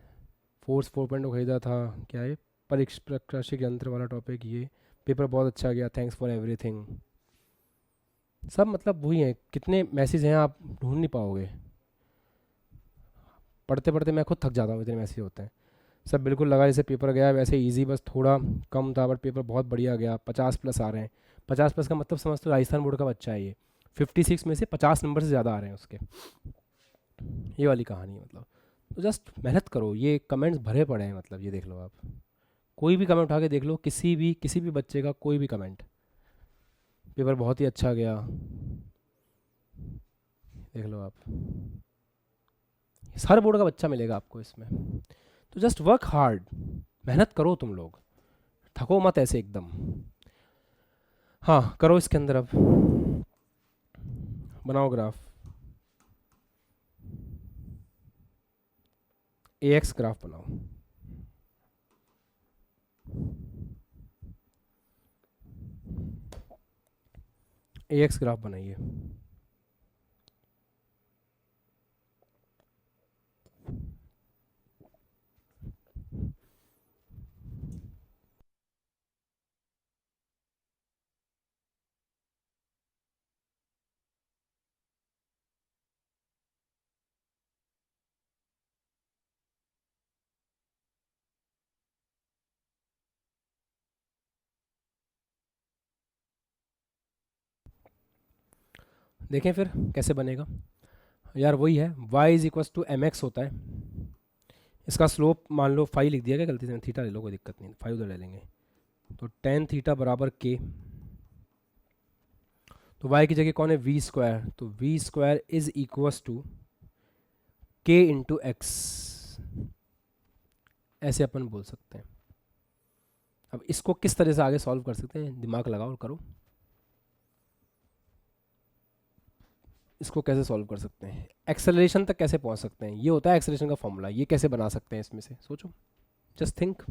फोर्स 4.0 खरीदा था, क्या है, परिष्कृत यंत्र वाला टॉपिक, ये पेपर बहुत अच्छा गया, थैंक्स फॉर एवरीथिंग। सब मतलब वही हैं, कितने मैसेज हैं आप ढूंढ नहीं पाओगे, पढ़ते पढ़ते मैं खुद थक जाता हूँ, इतने मैसेज होते हैं। सब बिल्कुल लगा जैसे पेपर गया वैसे इजी, बस थोड़ा कम था बट पेपर बहुत बढ़िया गया, 50+ आ रहे हैं। 50+ का मतलब समझ तो, राजस्थान बोर्ड का बच्चा है ये, 56 में से 50 नंबर से ज़्यादा आ रहे हैं उसके, ये वाली कहानी है मतलब। तो जस्ट मेहनत करो, ये कमेंट्स भरे पड़े हैं, मतलब ये देख लो आप, कोई भी कमेंट उठा के देख लो, किसी भी बच्चे का कोई भी कमेंट, पेपर बहुत ही अच्छा गया, देख लो आप, हर बोर्ड का बच्चा मिलेगा आपको इसमें। तो जस्ट वर्क हार्ड, मेहनत करो तुम लोग, थको मत ऐसे एकदम। हाँ करो इसके अंदर, अब बनाओ ग्राफ, AX ग्राफ बनाओ। AX ग्राफ बनाइए। देखें फिर कैसे बनेगा यार, वही है y is equals to mx होता है, इसका स्लोप मान लो 5 लिख दिया क्या गलती से, थीटा ले लो कोई दिक्कत नहीं, 5 उधर ले लेंगे, तो tan थीटा बराबर k, तो y की जगह कौन है v स्क्वायर, तो v square is equals to k into x, ऐसे अपन बोल सकते हैं। अब इसको किस तरह से आगे सॉल्व कर सकते हैं, दिमाग लगाओ और करो, इसको कैसे सॉल्व कर सकते हैं, एक्सेलरेशन तक कैसे पहुंच सकते हैं, ये होता है एक्सेलरेशन का फॉर्मूला, ये कैसे बना सकते हैं इसमें से, सोचो, जस्ट थिंक।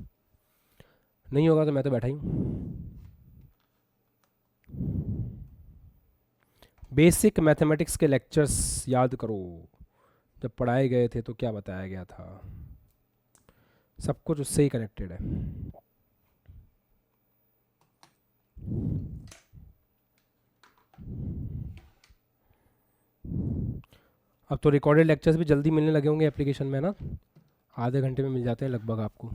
नहीं होगा तो मैं तो बैठा ही हूँ। बेसिक मैथमेटिक्स के लेक्चर्स याद करो, जब पढ़ाए गए थे तो क्या बताया गया था, सब कुछ उससे ही कनेक्टेड है। अब तो रिकॉर्डेड लेक्चर्स भी जल्दी मिलने लगे होंगे एप्लीकेशन में ना, आधे घंटे में मिल जाते हैं लगभग आपको,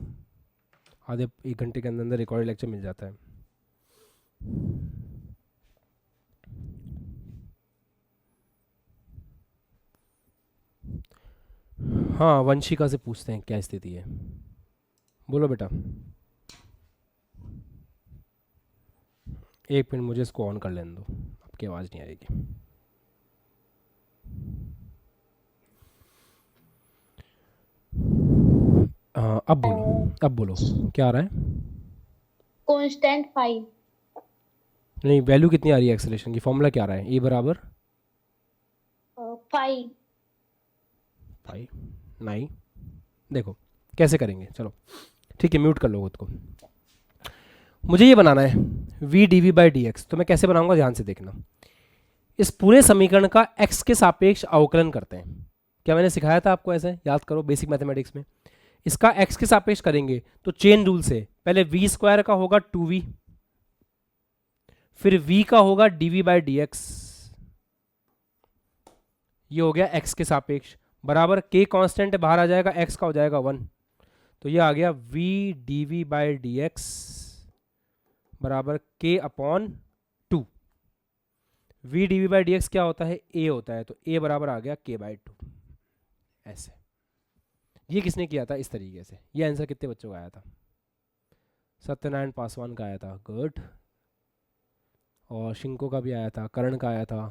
आधे 1 घंटे के अंदर अंदर रिकॉर्डेड लेक्चर मिल जाता है। हाँ वंशिका से पूछते हैं क्या स्थिति है, बोलो बेटा। 1 मिनट मुझे इसको ऑन कर लेने दो, आपकी आवाज़ नहीं आएगी। हाँ अब बोलो क्या आ रहा है। कांस्टेंट 5। नहीं वैल्यू कितनी आ रही है एक्सेलरेशन की, फॉर्मूला क्या आ रहा है, ए बराबर 5। 5 9, देखो कैसे करेंगे, चलो ठीक है म्यूट कर लो खुद को। मुझे ये बनाना है v dv by D x, तो मैं कैसे बनाऊंगा ध्यान से देखना। इस पूरे समीकरण का x के सापेक्ष अवकलन करते हैं, क्या मैंने सिखाया था आपको, ऐसे याद करो बेसिक मैथमेटिक्स में। इसका x के सापेक्ष करेंगे तो चेन रूल से पहले v स्क्वायर का होगा 2v, फिर v का होगा dv बाई डी एक्स, ये हो गया x के सापेक्ष, बराबर k कांस्टेंट बाहर आ जाएगा, x का हो जाएगा 1, तो ये आ गया v dv by D x बराबर k upon 2। v dv by D x क्या होता है, a होता है, तो a बराबर आ गया k बाई 2, ऐसे। ये किसने किया था इस तरीके से, ये आंसर कितने बच्चों का आया था, सत्यनारायण पासवान का आया था, गुड, और शिंको का भी आया था, करण का आया था,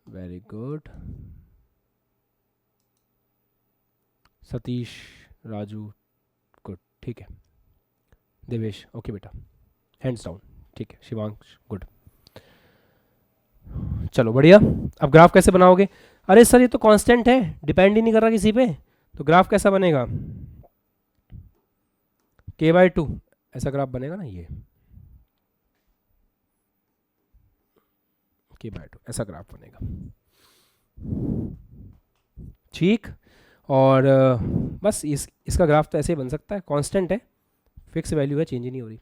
very good, Satish, Raju, good, ठीक है, देवेश ओके बेटा, हैंड्स डाउन, ठीक है, शिवांश गुड, चलो बढ़िया। अब ग्राफ कैसे बनाओगे, अरे सर ये तो कांस्टेंट है, डिपेंड ही नहीं कर रहा किसी पे, तो ग्राफ कैसा बनेगा, k बाई 2 ऐसा ग्राफ बनेगा ना, ये k बाई 2 ऐसा ग्राफ बनेगा, ठीक। और बस इसका ग्राफ तो ऐसे ही बन सकता है, कांस्टेंट है, फिक्स वैल्यू है, चेंज ही नहीं हो रही,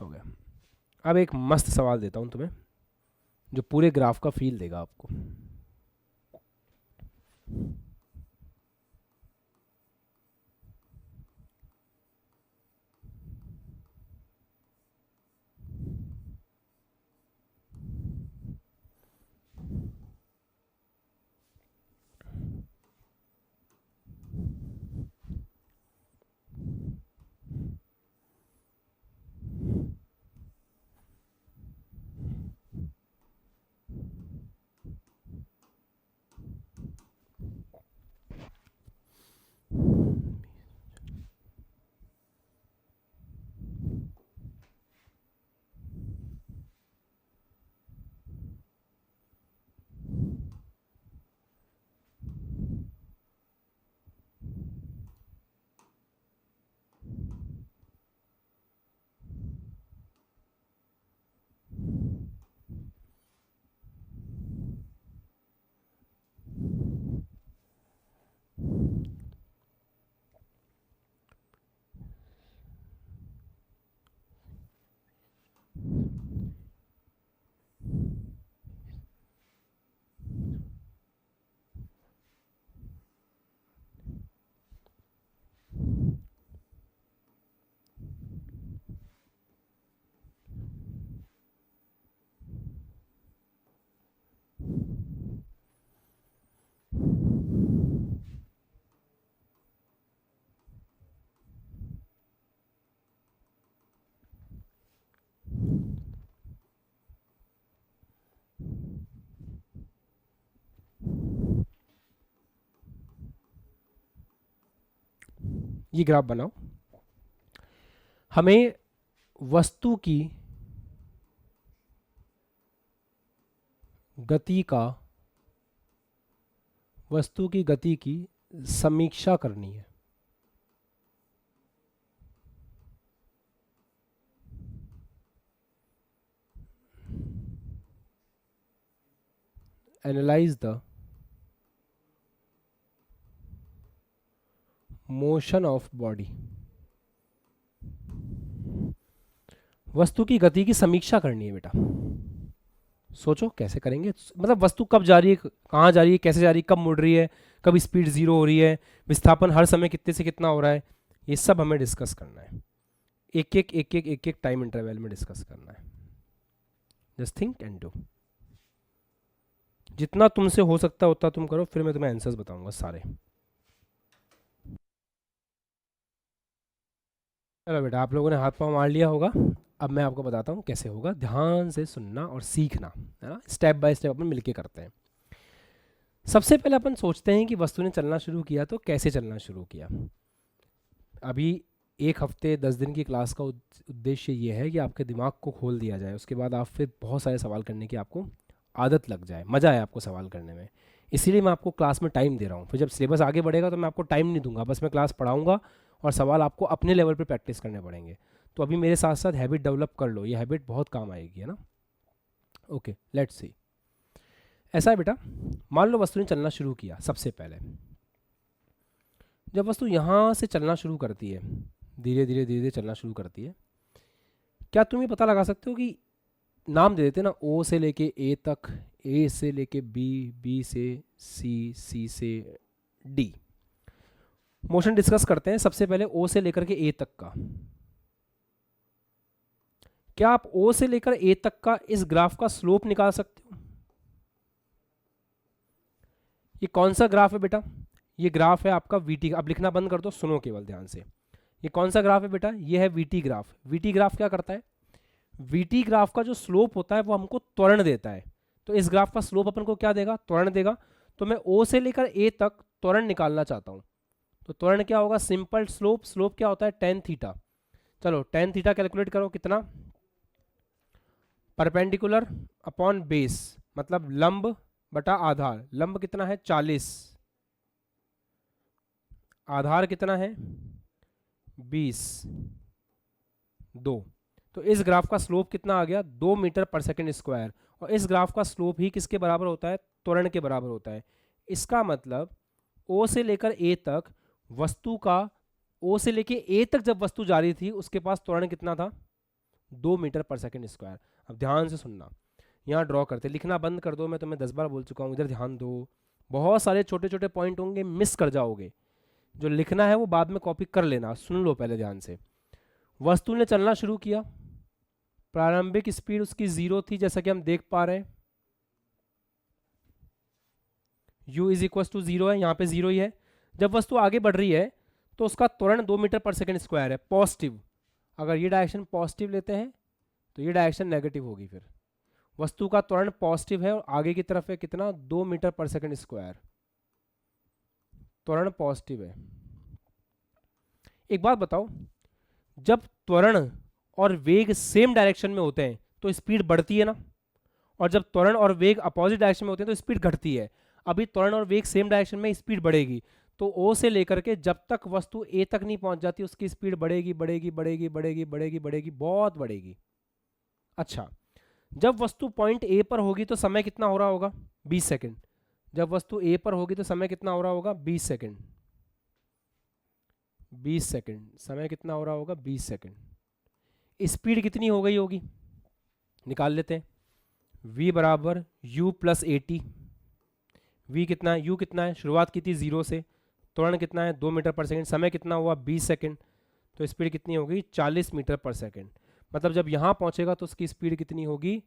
हो गया। अब एक मस्त सवाल देता हूँ तुम्हें जो पूरे ग्राफ का फील देगा आपको। ये ग्राफ बनाओ। हमें वस्तु की गति की समीक्षा करनी है। Analyse the motion of body. वस्तु की गति की समीक्षा करनी है बेटा। सोचो कैसे करेंगे, मतलब वस्तु कब जा रही है, कहाँ जा रही है, कैसे जा रही है, कब मुड़ रही है, कब स्पीड 0 हो रही है, विस्थापन हर समय कितने से कितना हो रहा है, ये सब हमें डिस्कस करना है। एक एक टाइम इंटरवल में डिस्कस करना है। Just think and do. जितना तुमसे हो सकता है उतना तुम करो, फिर मैं तुम्हें आंसर्स बताऊंगा सारे। चलो बेटा, आप लोगों ने हाथ पांव मार लिया होगा। अब मैं आपको बताता हूँ कैसे होगा। ध्यान से सुनना और सीखना, है ना। स्टेप बाय स्टेप अपन मिलके करते हैं। सबसे पहले अपन सोचते हैं कि वस्तु ने चलना शुरू किया तो कैसे चलना शुरू किया। अभी 1 हफ्ते 10 दिन की क्लास का उद्देश्य ये है कि आपके दिमाग को खोल दिया जाए, उसके बाद आप फिर बहुत सारे सवाल करने की आपको आदत लग जाए, मज़ा आए आपको सवाल करने में। इसीलिए मैं आपको क्लास में टाइम दे रहा हूँ। फिर जब सिलेबस आगे बढ़ेगा तो मैं आपको टाइम नहीं दूंगा, बस मैं क्लास पढ़ाऊँगा और सवाल आपको अपने लेवल पे प्रैक्टिस करने पड़ेंगे। तो अभी मेरे साथ साथ हैबिट डेवलप कर लो, ये हैबिट बहुत काम आएगी, है ना। Okay, let's see. ऐसा है बेटा, मान लो वस्तु ने चलना शुरू किया। सबसे पहले जब वस्तु यहाँ से चलना शुरू करती है, धीरे धीरे चलना शुरू करती है, क्या तुम ये पता लगा सकते हो कि नाम दे देते ना, ओ से लेके ए तक, ए से लेके बी, बी से सी, सी से डी। मोशन डिस्कस करते हैं। सबसे पहले ओ से लेकर के ए तक का। क्या आप ओ से लेकर ए तक का इस ग्राफ का स्लोप निकाल सकते हो? ये कौन सा ग्राफ है बेटा? ये ग्राफ है आपका वीटी। अब लिखना बंद कर दो, सुनो केवल ध्यान से। ये कौन सा ग्राफ है बेटा? ये है वीटी ग्राफ। वीटी ग्राफ क्या करता है? वीटी ग्राफ का जो स्लोप होता है वो हमको त्वरण देता है। तो इस ग्राफ का स्लोप अपन को क्या देगा? त्वरण देगा। तो मैं ओ से लेकर ए तक त्वरण निकालना चाहता हूं, तो त्वरण क्या होगा? Simple slope. स्लोप क्या होता है? tan theta. चलो tan थीटा कैलकुलेट करो, कितना? परपेंडिकुलर अपॉन बेस, मतलब लंब बटा आधार। लंब कितना है? 40। आधार कितना है? 20, 2। तो इस ग्राफ का स्लोप कितना आ गया? 2 मीटर पर सेकंड स्क्वायर। और इस ग्राफ का स्लोप ही किसके बराबर होता है? त्वरण के बराबर होता है। इसका मतलब ओ से लेकर ए तक वस्तु का, ओ से लेकर ए तक जब वस्तु जा रही थी उसके पास त्वरण कितना था? 2 मीटर पर सेकंड स्क्वायर। अब ध्यान से सुनना, यहाँ ड्रॉ करते, लिखना बंद कर दो, मैं तुम्हें 10 बार बोल चुका हूँ, इधर ध्यान दो। बहुत सारे छोटे छोटे पॉइंट होंगे, मिस कर जाओगे। जो लिखना है वो बाद में कॉपी कर लेना। सुन लो पहले ध्यान से। वस्तु ने चलना शुरू किया, प्रारंभिक स्पीड उसकी 0 थी, जैसा कि हम देख पा रहे हैं। u इज इक्वल टू 0 है, यहाँ पे 0 ही है। जब वस्तु आगे बढ़ रही है तो उसका त्वरण 2 मीटर पर सेकंड स्क्वायर है, पॉजिटिव। अगर ये डायरेक्शन पॉजिटिव लेते हैं तो ये डायरेक्शन नेगेटिव होगी। फिर वस्तु का त्वरण पॉजिटिव है और आगे की तरफ है कितना? 2 मीटर पर सेकंड स्क्वायर। त्वरण पॉजिटिव है। एक बात बताओ, जब त्वरण और वेग सेम डायरेक्शन में होते हैं तो स्पीड बढ़ती है ना, और जब त्वरण और वेग अपोजिट डायरेक्शन में होते हैं तो स्पीड घटती है। अभी त्वरण और वेग सेम डायरेक्शन में, स्पीड बढ़ेगी। तो ओ से लेकर के जब तक वस्तु ए तक नहीं पहुंच जाती उसकी स्पीड बढ़ेगी बढ़ेगी बढ़ेगी बढ़ेगी बढ़ेगी बढ़ेगी, बहुत बढ़ेगी। अच्छा, जब वस्तु पॉइंट ए पर होगी तो समय कितना हो रहा होगा? 20 सेकंड। जब वस्तु ए पर होगी तो समय कितना हो रहा होगा? 20 सेकंड। 20 सेकंड, समय कितना हो रहा होगा? 20 सेकंड। स्पीड कितनी हो गई होगी? निकाल लेते हैं। v बराबर u प्लस 80। v कितना है? u कितना है? शुरुआत की थी 0 से। त्वरण कितना है? 2 मीटर पर सेकंड। समय कितना हुआ? 20 सेकंड। तो स्पीड कितनी होगी? 40 मीटर पर सेकंड। मतलब जब यहाँ पहुँचेगा तो उसकी स्पीड कितनी होगी?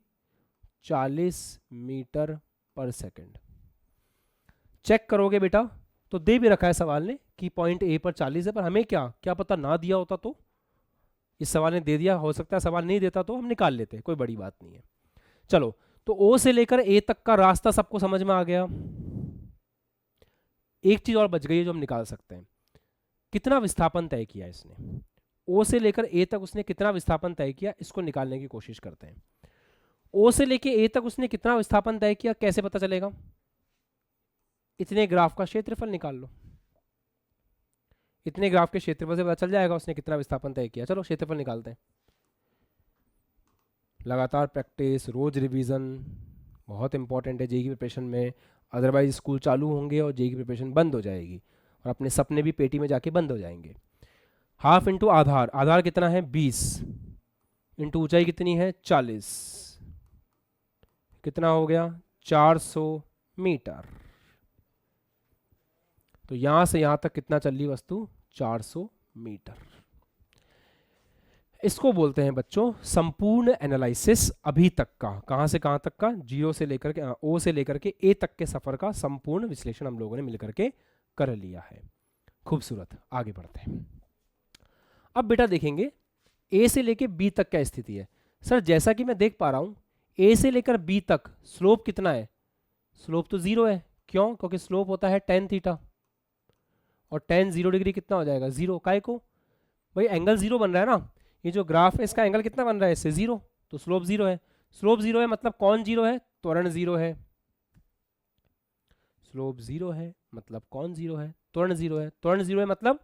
40 मीटर पर सेकंड। चेक करोगे बेटा तो दे भी रखा है सवाल ने कि पॉइंट ए पर 40 है, पर हमें क्या पता ना दिया होता तो। इस सवाल ने दे दिया, हो सकता है सवाल नहीं देता तो हम निकाल लेते, कोई बड़ी बात नहीं है। चलो, तो ओ से लेकर ए तक का रास्ता सबको समझ में आ गया। एक चीज और बच गई है जो हम निकाल सकते हैं। कितना विस्थापन तय किया इसने, ओ से लेकर ए तक उसने कितना विस्थापन तय किया, इसको निकालने की कोशिश करते हैं। ओ से लेकर ए तक उसने कितना विस्थापन तय किया, कैसे पता चलेगा, इतने ग्राफ का क्षेत्रफल निकाल लो, इतने ग्राफ के क्षेत्रफल से पता चल जाएगा उसने कितना विस्थापन तय किया। चलो क्षेत्रफल निकालते हैं। लगातार प्रैक्टिस, रोज रिवीजन बहुत इंपॉर्टेंट है जेईई की प्रिपरेशन में, अदरवाइज स्कूल चालू होंगे और जेईई की प्रिपरेशन बंद हो जाएगी और अपने सपने भी पेटी में जाके बंद हो जाएंगे। हाफ इंटू आधार, आधार कितना है 20, इंटू ऊंचाई कितनी है 40, कितना हो गया 400 मीटर। तो यहां से यहां तक कितना चल रही वस्तु, 400 मीटर। इसको बोलते हैं बच्चों संपूर्ण एनालिसिस अभी तक का, कहां से कहां तक का, जीरो से लेकर के ओ से लेकर के ए तक के सफर का संपूर्ण विश्लेषण हम लोगों ने मिलकर के कर लिया है। खूबसूरत, आगे बढ़ते हैं। अब बेटा देखेंगे ए से लेकर बी तक क्या स्थिति है। सर जैसा कि मैं देख पा रहा हूं ए से लेकर बी तक स्लोप कितना है, स्लोप तो जीरो है। क्यों, क्योंकि स्लोप होता है tan थीटा और tan 0 डिग्री कितना हो जाएगा, जीरो। काय को, भाई एंगल जीरो बन रहा है ना, ये जो ग्राफ है इसका एंगल कितना बन रहा है, इससे जीरो, तो स्लोप जीरो है। स्लोप जीरो है मतलब कौन जीरो है, त्वरण जीरो है। स्लोप जीरो है मतलब कौन जीरो है, त्वरण जीरो है। त्वरण जीरो है मतलब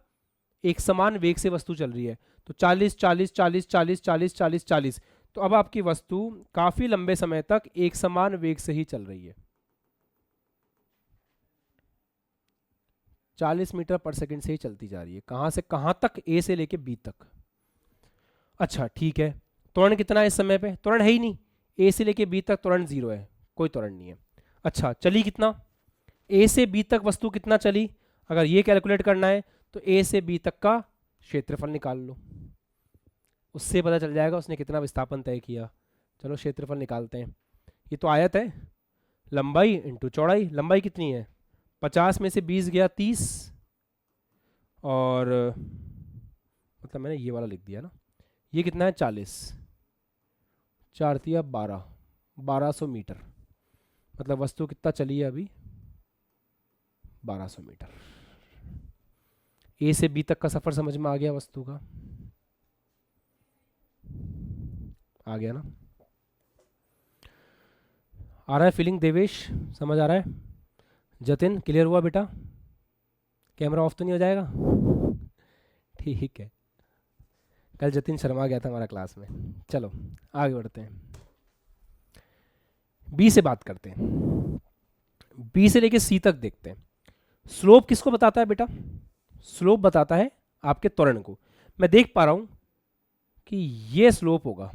एक समान वेग से वस्तु चल रही है। तो 40 40 40 40 40 40 40, तो अब आपकी वस्तु काफी लंबे समय तक एक समान वेग से ही चल रही है, 40 मीटर पर सेकंड से ही चलती जा रही है। कहां से कहां तक, ए से लेके बी तक। अच्छा ठीक है, त्वरण कितना है इस समय पे, त्वरण है ही नहीं, ए से लेके बी तक त्वरण जीरो है, कोई त्वरण नहीं है। अच्छा चली कितना, ए से बी तक वस्तु कितना चली, अगर ये कैलकुलेट करना है तो ए से बी तक का क्षेत्रफल निकाल लो, उससे पता चल जाएगा उसने कितना विस्थापन तय किया। चलो क्षेत्रफल निकालते हैं। ये तो आयत है, लंबाई इंटू चौड़ाई, लंबाई कितनी है 50 में से 20 गया 30, और मतलब मैंने ये वाला लिख दिया ना, ये कितना है 40, 4 तिया 12, 1200 मीटर। मतलब वस्तु कितना चली है अभी, 1200 मीटर। ए से बी तक का सफर समझ में आ गया वस्तु का, आ गया ना, आ रहा है फीलिंग देवेश, समझ आ रहा है। जतिन क्लियर हुआ बेटा, कैमरा ऑफ तो नहीं हो जाएगा, ठीक है। कल जतिन शर्मा गया था हमारा क्लास में। चलो आगे बढ़ते हैं, बी से बात करते हैं। बी से लेके सी तक देखते हैं। स्लोप किसको बताता है बेटा, स्लोप बताता है आपके त्वरण को। मैं देख पा रहा हूं कि ये स्लोप होगा,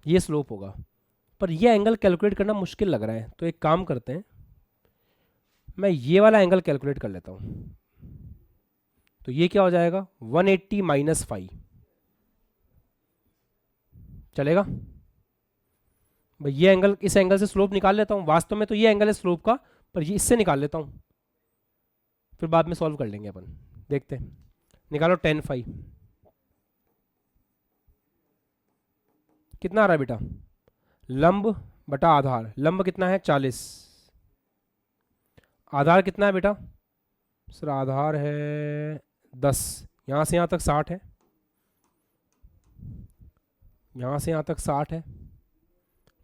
ये स्लोप होगा, पर ये एंगल कैलकुलेट करना मुश्किल लग रहा है। तो एक काम करते हैं, मैं ये वाला एंगल कैलकुलेट कर लेता हूं। तो ये क्या हो जाएगा 180 माइनस 5, चलेगा भाई। ये एंगल, इस एंगल से स्लोप निकाल लेता हूं, वास्तव में तो ये एंगल है स्लोप का, पर ये इससे निकाल लेता हूं, फिर बाद में सॉल्व कर लेंगे अपन। देखते हैं, निकालो tan phi, कितना आ रहा है बेटा, लंब बटा आधार, लंब कितना है 40, आधार कितना है बेटा, सर आधार है 10, यहां से यहां तक 60 है, यहां से यहां तक 60 है,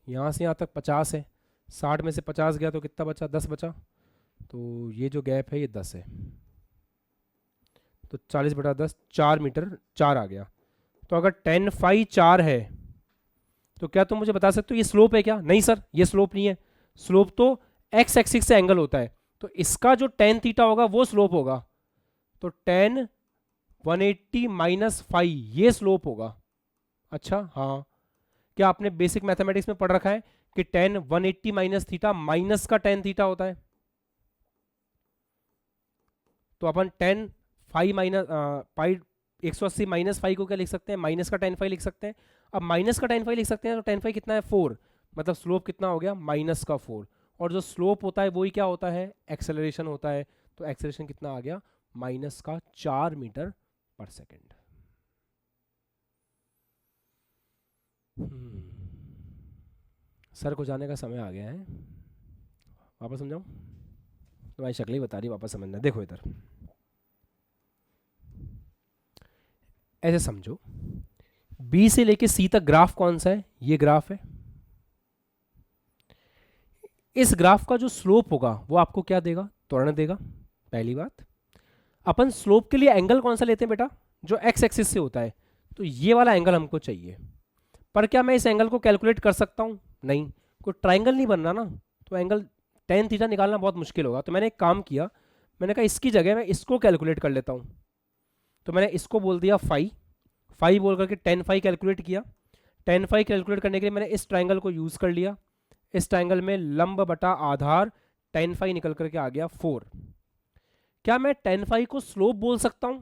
यहां से यहां तक 50 है, 60 में से 50 गया तो कितना बचा, 10 बचा। तो ये जो गैप है ये 10 है, तो 40 बटा 10, 4 मीटर 4 आ गया। तो अगर tan phi 4 है तो क्या तुम मुझे बता सकते हो ये स्लोप है क्या, नहीं सर ये स्लोप नहीं है, स्लोप तो x एक्सिस से एंगल होता है, तो इसका जो tan थीटा होगा वो स्लोप होगा। तो tan 180 माइनस 5 ये स्लोप होगा। अच्छा हाँ, क्या आपने बेसिक मैथमेटिक्स में पढ़ रखा है कि tan 180 माइनस थीटा माइनस का tan थीटा होता है। तो अपन tan five minus pi 180 minus 5 को क्या लिख सकते हैं, माइनस का tan phi लिख सकते हैं। अब माइनस का tan phi लिख सकते हैं, तो tan phi कितना है 4, मतलब स्लोप कितना हो गया माइनस का 4, और जो स्लोप होता है वही क्या होता है, एक्सेलरेशन होता है। तो एक्सेलरेशन कितना आ गया, माइनस का 4 मीटर पर सेकेंड। सर को जाने का समय आ गया है, वापस समझाऊं, तुम्हारी शक्ल ही बता रही, वापस समझना। देखो इधर ऐसे समझो, बी से लेके सी तक ग्राफ कौन सा है, ये ग्राफ है। इस ग्राफ का जो स्लोप होगा वो आपको क्या देगा, त्वरण देगा। पहली बात, अपन स्लोप के लिए एंगल कौन सा लेते हैं बेटा, जो एक्स एक्सिस से होता है, तो ये वाला एंगल हमको चाहिए। पर क्या मैं इस एंगल को कैलकुलेट कर सकता हूं, नहीं, कोई ट्राइंगल नहीं बनना ना, तो एंगल टेन थीटा निकालना बहुत मुश्किल होगा। तो मैंने एक काम किया, मैंने कहा इसकी जगह मैं इसको कैलकुलेट कर लेता हूं। तो मैंने इसको बोल दिया फाई, फाई बोल करके टेन फाई कैलकुलेट किया। टेन फाई कैलकुलेट करने के लिए मैंने इस ट्राइंगल को यूज़ कर लिया। इस ट्राइंगल में लंब बटा आधार टेन फाई निकल करके आ गया 4। क्या मैं टेन फाई को स्लोप बोल सकता हूं,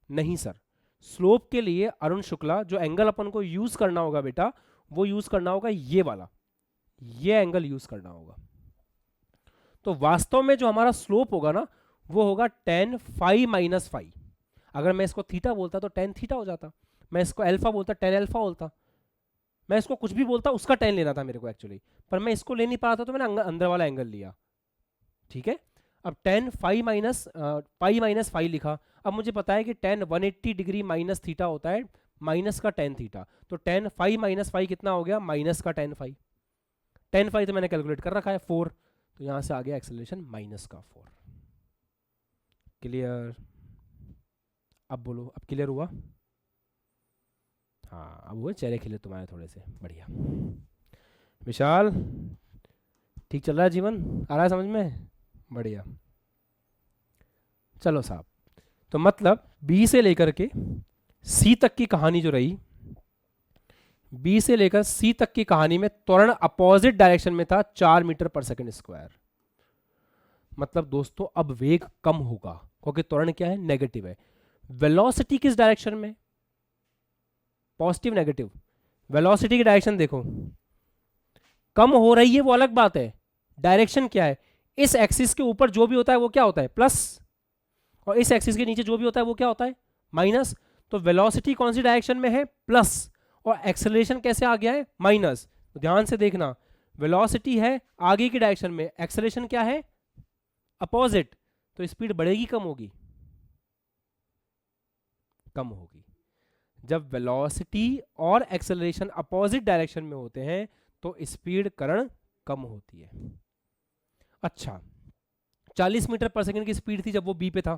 नहीं सर। स्लोप के लिए अरुण शुक्ला जो एंगल अपन को यूज करना होगा बेटा, वो यूज करना होगा ये वाला, ये एंगल यूज करना होगा। तो वास्तव में जो हमारा स्लोप होगा ना, वो होगा टेन फाई माइनस फाई। अगर मैं इसको थीटा बोलता तो टेन थीटा हो जाता, मैं इसको अल्फा बोलता टेन अल्फा बोलता, मैं इसको कुछ भी बोलता उसका टेन लेना था मेरे को एक्चुअली, पर मैं इसको ले नहीं पा रहा था तो मैंने अंदर वाला एंगल लिया। ठीक है, अब टेन फाई माइनस फाई लिखा। अब मुझे पता है कि टेन 180 डिग्री माइनस थीटा होता है, माइनस का टेन थीटा। तो टेन फाई माइनस फाई कितना हो गया, माइनस का टेन फाई। टेन फाई तो मैंने कैलकुलेट कर रखा है 4, तो यहां से आ गया एक्सेलरेशन माइनस का 4। क्लियर, अब बोलो, अब क्लियर हुआ। हाँ, अब हुए चेहरे खिले तुम्हारे थोड़े से, बढ़िया। विशाल, ठीक चल रहा है जीवन, आ रहा है समझ में, बढ़िया। चलो साहब, तो मतलब बी से लेकर के सी तक की कहानी जो रही, बी से लेकर सी तक की कहानी में त्वरण अपोजिट डायरेक्शन में था 4 मीटर पर सेकंड स्क्वायर। मतलब दोस्तों अब वेग कम होगा, क्योंकि त्वरण क्या है, नेगेटिव है। वेलोसिटी किस डायरेक्शन में, पॉजिटिव नेगेटिव, वेलोसिटी की डायरेक्शन देखो, कम हो रही है वो अलग बात है, डायरेक्शन क्या है, इस एक्सिस के ऊपर जो भी होता है वो क्या होता है, प्लस, और इस एक्सिस के नीचे जो भी होता है वो क्या होता है, माइनस। तो वेलोसिटी कौन सी डायरेक्शन में है, प्लस, और एक्सेलरेशन कैसे आ गया है, माइनस। तो ध्यान से देखना, वेलोसिटी है आगे की डायरेक्शन में, एक्सेलरेशन क्या है, अपोजिट, तो स्पीड बढ़ेगी कम होगी, कम होगी। जब वेलोसिटी और एक्सेलरेशन अपोजिट डायरेक्शन में होते हैं तो स्पीड करण कम होती है। अच्छा, 40 मीटर पर सेकंड की स्पीड थी जब वो बी पे था,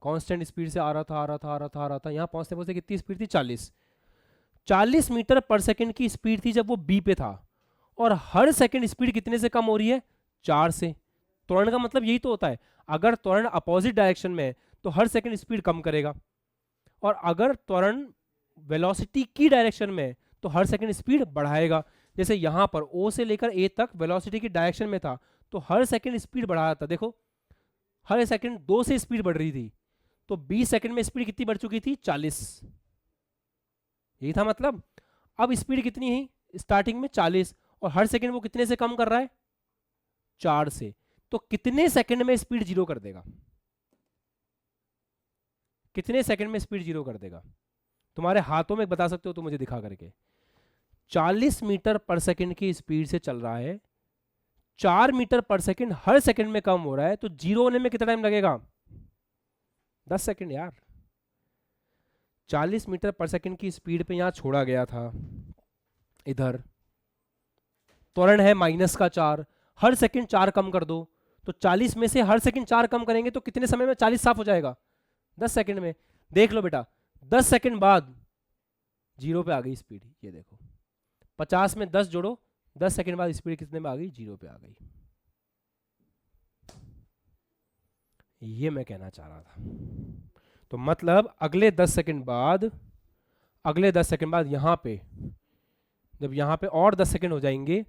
कांस्टेंट स्पीड से आ रहा था, आ रहा था, आ रहा था, आ रहा था, यहां पहुंचते पहुंचते कितनी स्पीड थी, 40 मीटर पर सेकंड की स्पीड थी जब वो बी पे था, और हर सेकंड स्पीड कितने से कम हो रही है, 4 से। त्वरण का मतलब यही तो होता है, अगर त्वरण अपोजिट डायरेक्शन में है तो हर सेकंड स्पीड कम करेगा, और अगर त्वरण वेलोसिटी की डायरेक्शन में है तो हर सेकंड स्पीड बढ़ाएगा। जैसे यहां पर ओ से लेकर ए तक वेलोसिटी की डायरेक्शन में था, तो हर सेकंड स्पीड बढ़ा रहा था, देखो हर सेकंड 2 से स्पीड बढ़ रही थी, तो 20 सेकंड में स्पीड कितनी बढ़ चुकी थी, 40। यही था मतलब। अब स्पीड कितनी है स्टार्टिंग में, 40, और हर सेकंड वो कितने से कम कर रहा है, 4 से। तो कितने सेकंड में स्पीड जीरो कर देगा, कितने सेकंड में स्पीड जीरो कर देगा, तुम्हारे हाथों में बता सकते हो तो मुझे दिखा करके। 40 मीटर पर सेकंड की स्पीड से चल रहा है, 4 मीटर पर सेकंड हर सेकंड में कम हो रहा है, तो जीरो होने में कितना टाइम लगेगा, 10 सेकंड यार। 40 मीटर पर सेकंड की स्पीड पे यहां छोड़ा गया था, इधर त्वरण है माइनस का 4, हर सेकंड 4 कम कर दो, तो 40 में से हर सेकंड 4 कम करेंगे तो कितने समय में 40 साफ हो जाएगा, 10 सेकंड में। देख लो बेटा, 10 सेकंड बाद जीरो पे आ गई स्पीड, ये देखो 50 में 10 जोड़ो, 10 सेकंड बाद स्पीड कितने में आ गई, जीरो पे आ गई। ये मैं कहना चाह रहा था। तो मतलब अगले 10 सेकंड बाद, अगले 10 सेकंड बाद यहां पे, जब यहां पे और 10 सेकंड हो जाएंगे,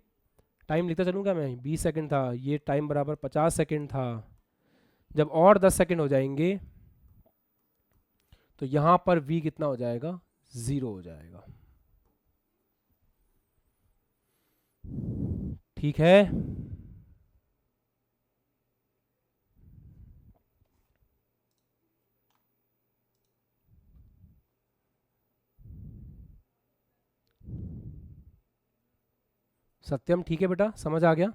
टाइम लिखता चलूंगा मैं, 20 सेकंड था, ये टाइम बराबर 50 सेकंड था, जब और 10 सेकंड हो जाएंगे तो यहां पर v कितना हो जाएगा, 0 हो जाएगा। ठीक है, सत्यम ठीक है बेटा, समझ आ गया।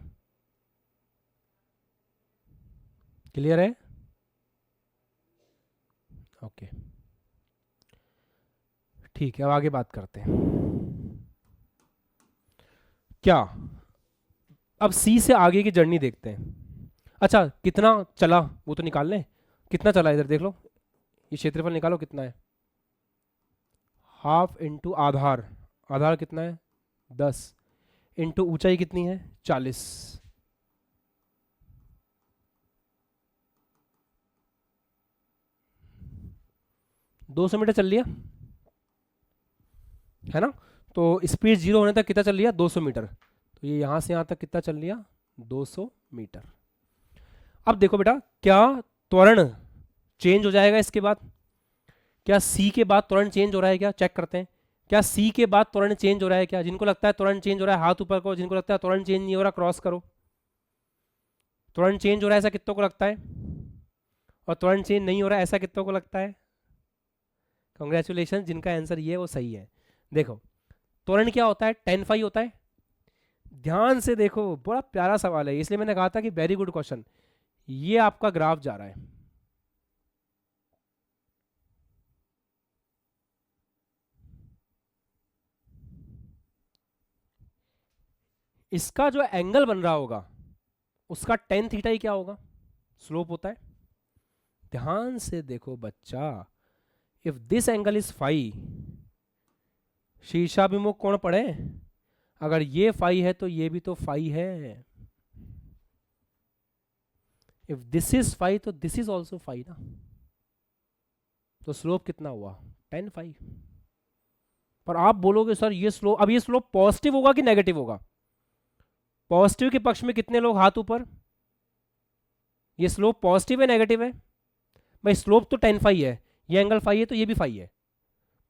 क्लियर है? ओके ठीक है, अब आगे बात करते हैं। क्या, अब सी से आगे की जर्नी देखते हैं। अच्छा कितना चला वो तो निकाल लें, कितना चला इधर देख लो, ये क्षेत्रफल निकालो कितना है, हाफ इंटू आधार, आधार कितना है 10, इंटू ऊंचाई कितनी है 40, 200 मीटर चल लिया है ना। तो स्पीड 0 होने तक कितना चल लिया 200 मीटर, तो ये यहां से यहां तक कितना चल लिया 200 मीटर। अब देखो बेटा, क्या त्वरण चेंज हो जाएगा इसके बाद, क्या सी के बाद त्वरण चेंज हो रहा है क्या, चेक करते हैं। क्या सी के बाद त्वरण चेंज हो रहा है क्या, जिनको लगता है त्वरण चेंज हो रहा है हाथ ऊपर करो, जिनको लगता है त्वरण चेंज नहीं हो रहा क्रॉस करो। त्वरण चेंज हो रहा है ऐसा कितनों को लगता है, और त्वरण चेंज नहीं हो रहा है ऐसा कितनों को लगता है। कांग्रेचुलेशन, जिनका आंसर ये है वो सही है। देखो त्वरण क्या होता है, tan phi होता है। ध्यान से देखो, बड़ा प्यारा सवाल है, इसलिए मैंने कहा था कि वेरी गुड क्वेश्चन। ये आपका ग्राफ जा रहा है, इसका जो एंगल बन रहा होगा उसका tan थीटा ही क्या होगा, स्लोप होता है। ध्यान से देखो बच्चा, if this angle is phi, शीर्षाभिमुख कोण पड़े, अगर ये फाई है तो ये भी तो फाई है। इफ दिस इज फाई तो दिस इज ऑल्सो फाई ना, तो स्लोप कितना हुआ tan phi। पर आप बोलोगे सर ये स्लोप, अब ये स्लोप पॉजिटिव होगा कि नेगेटिव होगा, पॉजिटिव के पक्ष में कितने लोग हाथ ऊपर, ये स्लोप पॉजिटिव है नेगेटिव है, भाई स्लोप तो tan phi है, ये एंगल फाई है तो ये भी फाई है।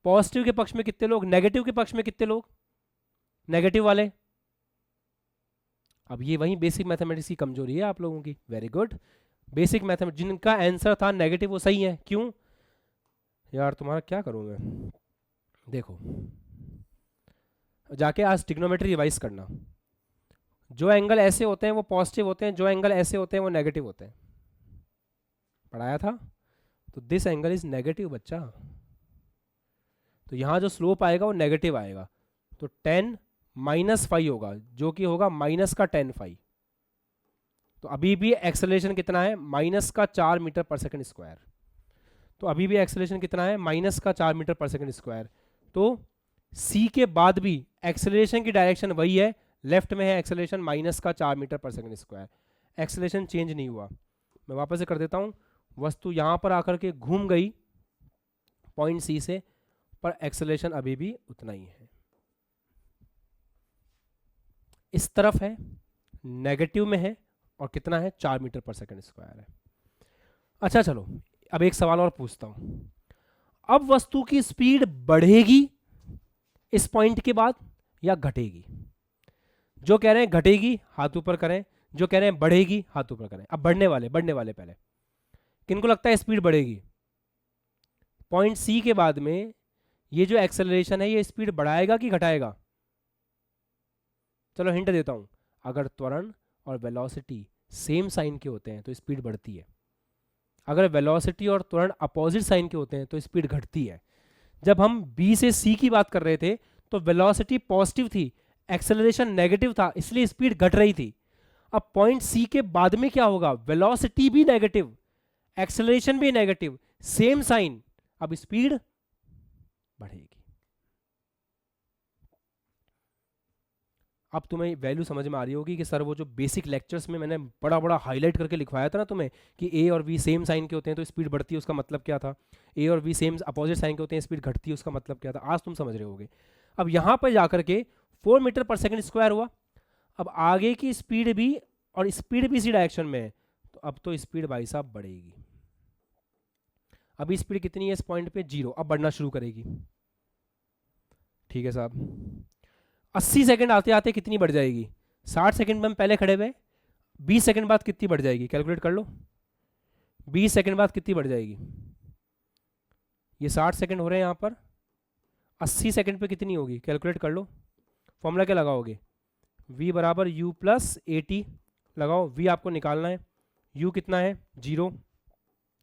पॉजिटिव के पक्ष में कितने लोग, नेगेटिव के पक्ष में कितने लोग, नेगेटिव वाले। अब ये वही बेसिक मैथमेटिक्स की कमजोरी है आप लोगों की, वेरी गुड। बेसिक मैथमेटिक्स जिनका आंसर था नेगेटिव वो सही है, क्यों यार तुम्हारा क्या करूं मैं। देखो जाके आज ट्रिग्नोमेट्री रिवाइज करना, जो एंगल ऐसे होते हैं वो पॉजिटिव होते हैं, जो एंगल ऐसे होते हैं वो नेगेटिव होते हैं, पढ़ाया था। तो दिस एंगल इज नेगेटिव बच्चा, तो यहां जो स्लोप आएगा वो नेगेटिव आएगा, तो tan -phi होगा, जो कि होगा माइनस का tan phi। तो अभी भी एक्सेलरेशन कितना है, माइनस का 4 मीटर पर सेकंड स्क्वायर, तो अभी भी एक्सेलरेशन कितना है माइनस का 4 मीटर पर सेकंड स्क्वायर। तो सी के बाद भी एक्सेलरेशन की डायरेक्शन वही है, लेफ्ट में है एक्सेलरेशन माइनस का 4 मीटर पर सेकंड स्क्वायर, एक्सेलरेशन चेंज नहीं हुआ। मैं वापस से कर देता हूँ, वस्तु यहाँ पर आकर के घूम गई पॉइंट सी से, पर एक्सेलरेशन अभी भी उतना ही है। इस तरफ है नेगेटिव में है, और कितना है 4 मीटर पर सेकंड स्क्वायर है। अच्छा चलो अब एक सवाल और पूछता हूं, अब वस्तु की स्पीड बढ़ेगी इस पॉइंट के बाद या घटेगी। जो कह रहे हैं घटेगी हाथ ऊपर करें, जो कह रहे हैं बढ़ेगी हाथ ऊपर करें। अब बढ़ने वाले पहले किनको लगता है स्पीड बढ़ेगी, पॉइंट सी के बाद में ये जो एक्सेलरेशन है ये स्पीड बढ़ाएगा कि घटाएगा। चलो हिंट देता हूं, अगर त्वरण और वेलोसिटी सेम साइन के होते हैं तो स्पीड बढ़ती है, अगर वेलोसिटी और त्वरण अपोजिट साइन के होते हैं तो स्पीड घटती है। जब हम बी से सी की बात कर रहे थे तो वेलोसिटी पॉजिटिव थी, एक्सेलरेशन नेगेटिव था, इसलिए स्पीड घट रही थी। अब पॉइंट सी के बाद में क्या होगा, वेलोसिटी भी नेगेटिव, एक्सेलरेशन भी नेगेटिव, सेम साइन, अब स्पीड बढ़ेगी। अब तुम्हें वैल्यू समझ में आ रही होगी कि सर वो जो बेसिक लेक्चर्स में मैंने बड़ा बड़ा हाईलाइट करके लिखवाया था ना तुम्हें कि ए और बी सेम साइन के होते हैं तो स्पीड बढ़ती है, उसका मतलब क्या था, ए और बी सेम अपोजिट साइन के होते हैं स्पीड घटती है, उसका मतलब क्या था, आज तुम समझ रहे होगे। अब यहाँ पर जाकर के 4 मीटर पर सेकंड स्क्वायर हुआ, अब आगे की स्पीड भी, और स्पीड भी इसी डायरेक्शन में है, तो अब तो स्पीड भाई साहब बढ़ेगी। अभी स्पीड कितनी है इस पॉइंट पे 0, अब बढ़ना शुरू करेगी। ठीक है साहब, 80 सेकंड आते आते कितनी बढ़ जाएगी, 60 सेकंड में हम पहले खड़े हुए, 20 सेकंड बाद कितनी बढ़ जाएगी, कैलकुलेट कर लो। 20 सेकंड बाद कितनी बढ़ जाएगी, ये 60 सेकंड हो रहे हैं यहाँ पर, 80 सेकंड पे कितनी होगी, कैलकुलेट कर लो। फॉर्मूला क्या लगाओगे, v बराबर u प्लस AT लगाओ, v आपको निकालना है, u कितना है 0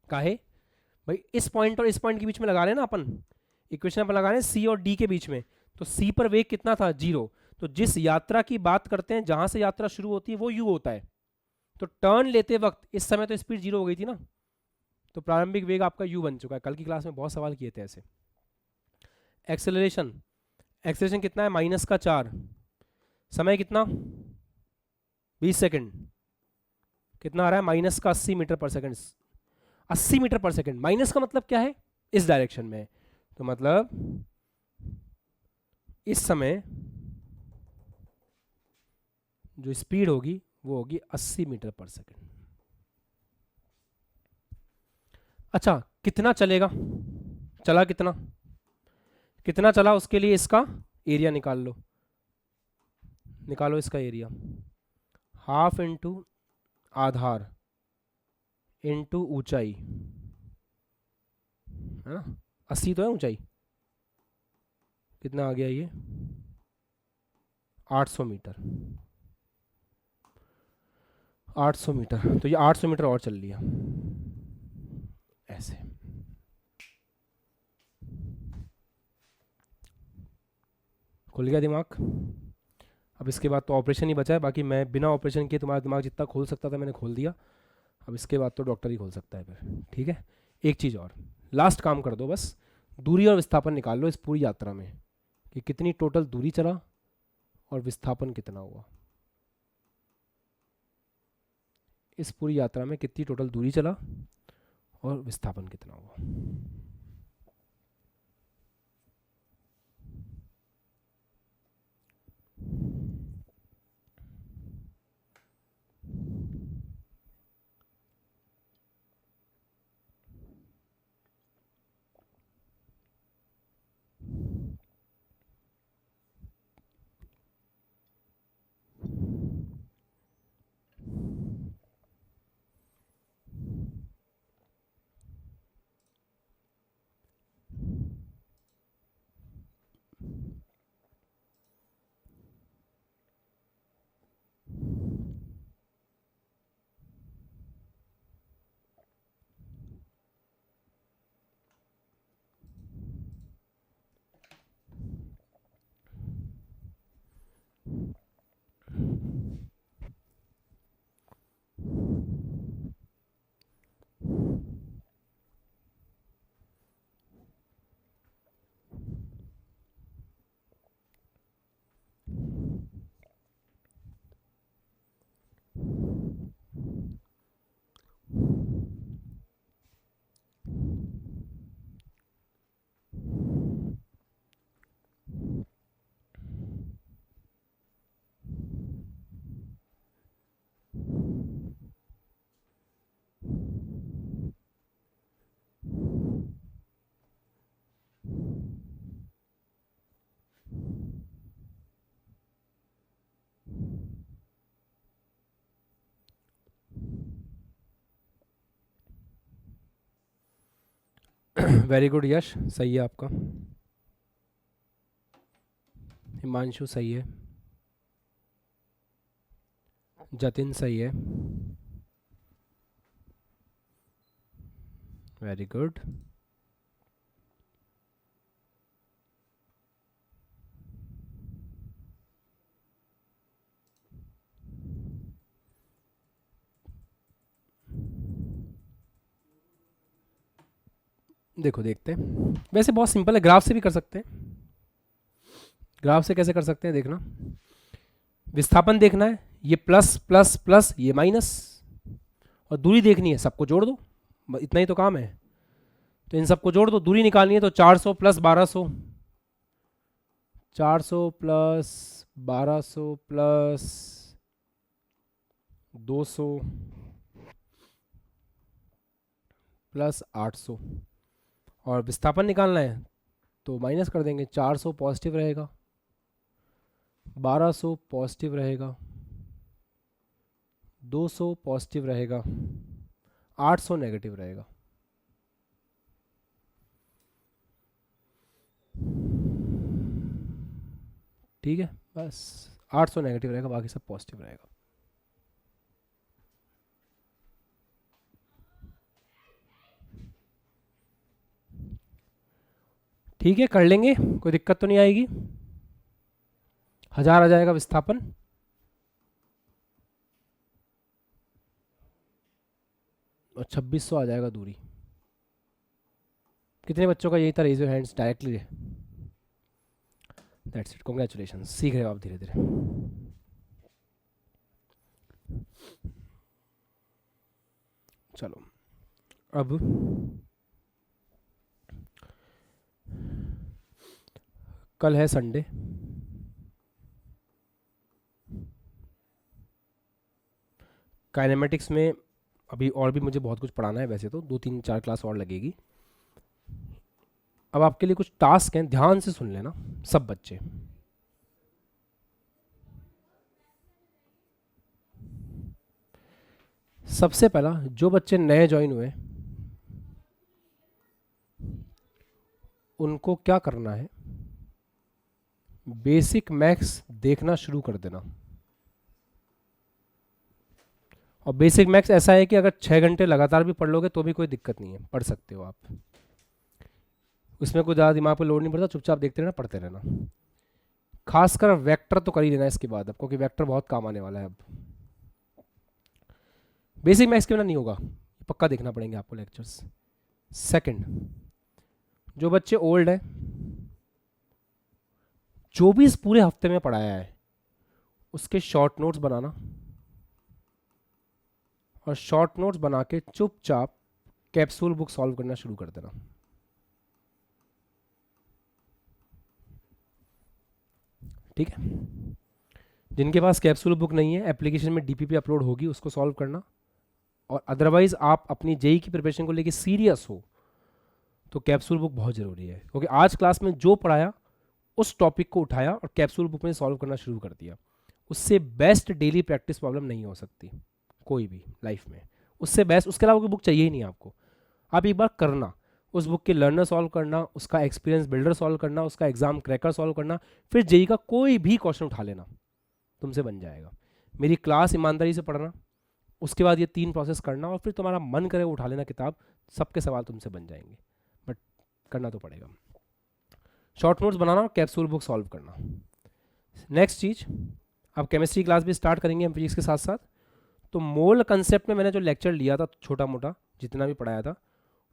का है भाई, इस पॉइंट और इस पॉइंट के बीच में लगा रहे हैं ना अपन, इक्वेशन अपन लगा रहे हैं c और d के बीच में, तो c पर वेग कितना था 0। तो जिस यात्रा की बात करते हैं जहां से यात्रा शुरू होती है वो u होता है। तो टर्न लेते वक्त इस समय तो स्पीड 0 हो गई थी ना, तो प्रारंभिक वेग आपका u बन चुका है। कल की क्लास में बहुत सवाल किए थे ऐसे। एक्सेलरेशन, एक्सेलरेशन कितना है -4, समय कितना 20 सेकंड, कितना आ रहा है -80 मीटर पर सेकंड, 80 मीटर पर सेकंड। माइनस का मतलब क्या है, इस डायरेक्शन में, तो मतलब इस समय जो स्पीड होगी वो होगी 80 मीटर पर सेकंड। अच्छा कितना चलेगा, चला कितना, कितना चला उसके लिए इसका एरिया निकाल लो, निकालो इसका एरिया, हाफ इंटू आधार इंटू ऊंचाई, है ना, 80 तो है ऊंचाई, कितना आ गया ये 800 मीटर, 800 मीटर। तो ये 800 मीटर और चल लिया ऐसे। खुल गया दिमाग। अब इसके बाद तो ऑपरेशन ही बचा है, बाकी मैं बिना ऑपरेशन के तुम्हारा दिमाग जितना खोल सकता था मैंने खोल दिया। अब इसके बाद तो डॉक्टर ही खोल सकता है फिर, ठीक है। एक चीज़ और, लास्ट काम कर दो बस, दूरी और विस्थापन निकाल लो इस पूरी यात्रा में, कि कितनी टोटल दूरी चला और विस्थापन कितना हुआ। इस पूरी यात्रा में कितनी टोटल दूरी चला और विस्थापन कितना हुआ। वेरी गुड यश, सही है आपका। हिमांशु सही है, जतिन सही है, वेरी गुड। देखो देखते हैं, वैसे बहुत सिंपल है, ग्राफ से भी कर सकते हैं। ग्राफ से कैसे कर सकते हैं देखना, विस्थापन देखना है, ये प्लस प्लस प्लस ये माइनस, और दूरी देखनी है, सबको जोड़ दो, इतना ही तो काम है। तो इन सबको जोड़ दो, दूरी निकालनी है, तो 400 प्लस 1200, 400 प्लस 1200 प्लस 200 प्लस 800, और विस्थापन निकालना है तो माइनस कर देंगे, 400 पॉजिटिव रहेगा, 1200 पॉजिटिव रहेगा, 200 पॉजिटिव रहेगा, 800 नेगेटिव रहेगा। ठीक है, बस 800 नेगेटिव रहेगा, बाकी सब पॉजिटिव रहेगा। ठीक है, कर लेंगे, कोई दिक्कत तो नहीं आएगी। 1000 आ जाएगा विस्थापन, और 2600 आ जाएगा दूरी। कितने बच्चों का यही था, raise your hands directly. That's it, congratulation, सीख रहे हो आप धीरे धीरे। चलो अब कल है संडे, काइनेमेटिक्स में अभी और भी मुझे बहुत कुछ पढ़ाना है, वैसे तो 2-3-4 क्लास और लगेगी। अब आपके लिए कुछ टास्क हैं, ध्यान से सुन लेना सब बच्चे। सबसे पहला, जो बच्चे नए ज्वाइन हुए उनको क्या करना है, बेसिक मैथ्स देखना शुरू कर देना। और बेसिक मैथ्स ऐसा है कि अगर 6 घंटे लगातार भी पढ़ लोगे तो भी कोई दिक्कत नहीं है, पढ़ सकते हो आप, उसमें कोई ज़्यादा दिमाग पे लोड नहीं पड़ता, चुपचाप देखते रहना, पढ़ते रहना। खासकर वेक्टर तो कर ही लेना इसके बाद अब, क्योंकि वेक्टर बहुत काम आने वाला है अब। बेसिक मैथ्स के बिना नहीं होगा, पक्का देखना पड़ेंगे आपको लेक्चर्स। सेकंड, जो बच्चे ओल्ड हैं, जो भी इस पूरे हफ्ते में पढ़ाया है उसके शॉर्ट नोट्स बनाना, और शॉर्ट नोट्स बना के चुपचाप कैप्सूल बुक सॉल्व करना शुरू कर देना। ठीक है, जिनके पास कैप्सूल बुक नहीं है, एप्लीकेशन में डीपीपी अपलोड होगी, उसको सॉल्व करना। और अदरवाइज आप अपनी जेई की प्रिपरेशन को लेके सीरियस हो तो कैप्सूल बुक बहुत ज़रूरी है, क्योंकि आज क्लास में जो पढ़ाया उस टॉपिक को उठाया और कैप्सूल बुक में सॉल्व करना शुरू कर दिया। उससे बेस्ट डेली प्रैक्टिस प्रॉब्लम नहीं हो सकती कोई भी लाइफ में, उससे बेस्ट, उसके अलावा कोई बुक चाहिए ही नहीं आपको। आप एक बार करना, उस बुक के लर्नर सॉल्व करना, उसका एक्सपीरियंस बिल्डर सॉल्व करना, उसका एग्जाम क्रैकर सॉल्व करना, फिर जेई का कोई भी क्वेश्चन उठा लेना, तुमसे बन जाएगा। मेरी क्लास ईमानदारी से पढ़ना, उसके बाद ये 3 प्रोसेस करना, और फिर तुम्हारा मन करे उठा लेना किताब, सबके सवाल तुमसे बन जाएंगे, बट करना तो पड़ेगा। शॉर्ट नोट्स बनाना और कैप्सूल बुक सॉल्व करना। नेक्स्ट चीज़, अब केमिस्ट्री क्लास भी स्टार्ट करेंगे हम फिजिक्स के साथ साथ, तो मोल कंसेप्ट में मैंने जो लेक्चर लिया था, छोटा मोटा जितना भी पढ़ाया था,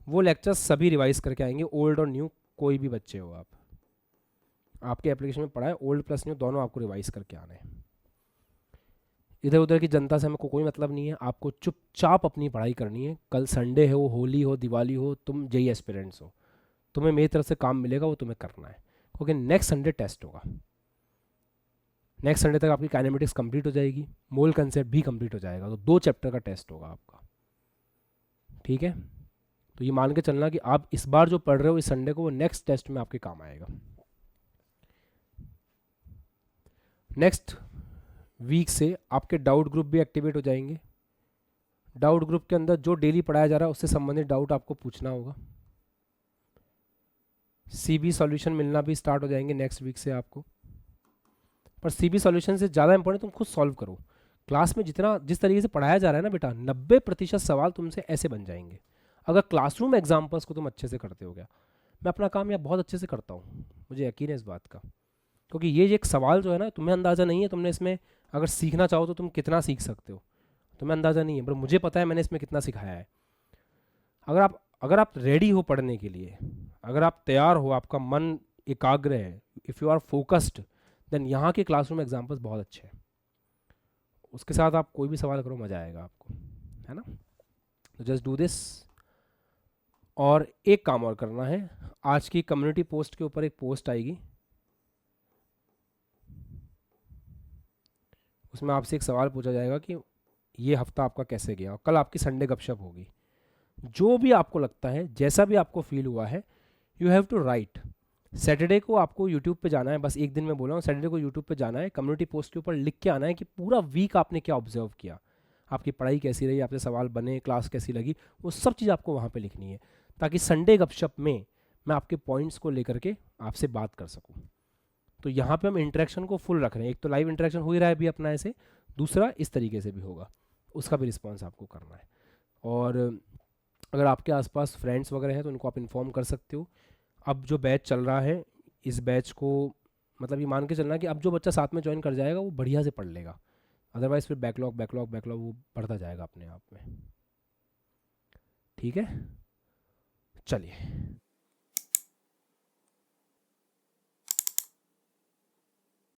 वो लेक्चर सभी रिवाइज करके आएंगे, ओल्ड और न्यू, कोई भी बच्चे हो आप, आपके एप्लीकेशन में पढ़ा है, ओल्ड प्लस न्यू दोनों आपको रिवाइज करके आने हैं। इधर उधर की जनता से हमको कोई मतलब नहीं है, आपको चुपचाप अपनी पढ़ाई करनी है। कल संडे हो, होली हो, दिवाली हो, तुम जेई एस्पिरेंट्स हो, तुम्हें मेरी तरफ से काम मिलेगा, वो तुम्हें करना है, क्योंकि नेक्स्ट संडे टेस्ट होगा। नेक्स्ट संडे तक आपकी काइनेमेटिक्स कंप्लीट हो जाएगी, मोल कंसेप्ट भी कंप्लीट हो जाएगा, तो 2 चैप्टर का टेस्ट होगा आपका। ठीक है, तो ये मान के चलना कि आप इस बार जो पढ़ रहे हो इस संडे को, वो नेक्स्ट टेस्ट में आपके काम आएगा। नेक्स्ट वीक से आपके डाउट ग्रुप भी एक्टिवेट हो जाएंगे। डाउट ग्रुप के अंदर जो डेली पढ़ाया जा रहा है उससे संबंधित डाउट आपको पूछना होगा। सीबी सॉल्यूशन मिलना भी स्टार्ट हो जाएंगे नेक्स्ट वीक से आपको, पर सीबी सॉल्यूशन से ज़्यादा इंपॉर्टेंट तुम खुद सॉल्व करो। क्लास में जितना जिस तरीके से पढ़ाया जा रहा है ना बेटा, 90% सवाल तुमसे ऐसे बन जाएंगे अगर क्लासरूम एग्जाम्पल्स को तुम अच्छे से करते हो। गया, मैं अपना काम यहाँ बहुत अच्छे से करता हूँ, मुझे यकीन है इस बात का, क्योंकि ये एक सवाल जो है ना, तुम्हें अंदाज़ा नहीं है तुमने इसमें अगर सीखना चाहो तो तुम कितना सीख सकते हो, तुम्हें अंदाज़ा नहीं है, पर मुझे पता है मैंने इसमें कितना सिखाया है। अगर आप रेडी हो पढ़ने के लिए, अगर आप तैयार हो, आपका मन एकाग्र है, if you are focused, then यहाँ के क्लासरूम एग्जाम्पल्स बहुत अच्छे हैं। उसके साथ आप कोई भी सवाल करो, मज़ा आएगा आपको, है ना। तो जस्ट डू दिस। और एक काम और करना है, आज की कम्युनिटी पोस्ट के ऊपर एक पोस्ट आएगी, उसमें आपसे एक सवाल पूछा जाएगा कि ये हफ्ता आपका कैसे गया। कल आपकी संडे गपशप होगी, जो भी आपको लगता है, जैसा भी आपको फील हुआ है, you have to write. Saturday को आपको यूट्यूब पे जाना है, बस एक दिन में बोला हूँ, सैटरडे को यूट्यूब पे जाना है, कम्युनिटी पोस्ट के ऊपर लिख के आना है कि पूरा वीक आपने क्या ऑब्जर्व किया, आपकी पढ़ाई कैसी रही, आपसे सवाल बने, क्लास कैसी लगी, वो सब चीज़ आपको वहाँ पे लिखनी है, ताकि संडे गपशप में मैं आपके पॉइंट्स को लेकर के आपसे बात कर सकूँ। तो यहाँ पे हम इंटरेक्शन को फुल रख रहे हैं, एक तो लाइव इंटरेक्शन हो ही रहा है अभी अपना ऐसे, दूसरा इस तरीके से भी होगा, उसका भी रिस्पॉन्स आपको करना है। और अगर आपके आसपास फ्रेंड्स वगैरह हैं तो उनको आप इन्फॉर्म कर सकते हो। अब जो बैच चल रहा है इस बैच को मतलब ये मान के चलना कि अब जो बच्चा साथ में ज्वाइन कर जाएगा वो बढ़िया से पढ़ लेगा, अदरवाइज फिर बैकलॉग बैकलॉग बैकलॉग वो बढ़ता जाएगा अपने आप में। ठीक है, चलिए।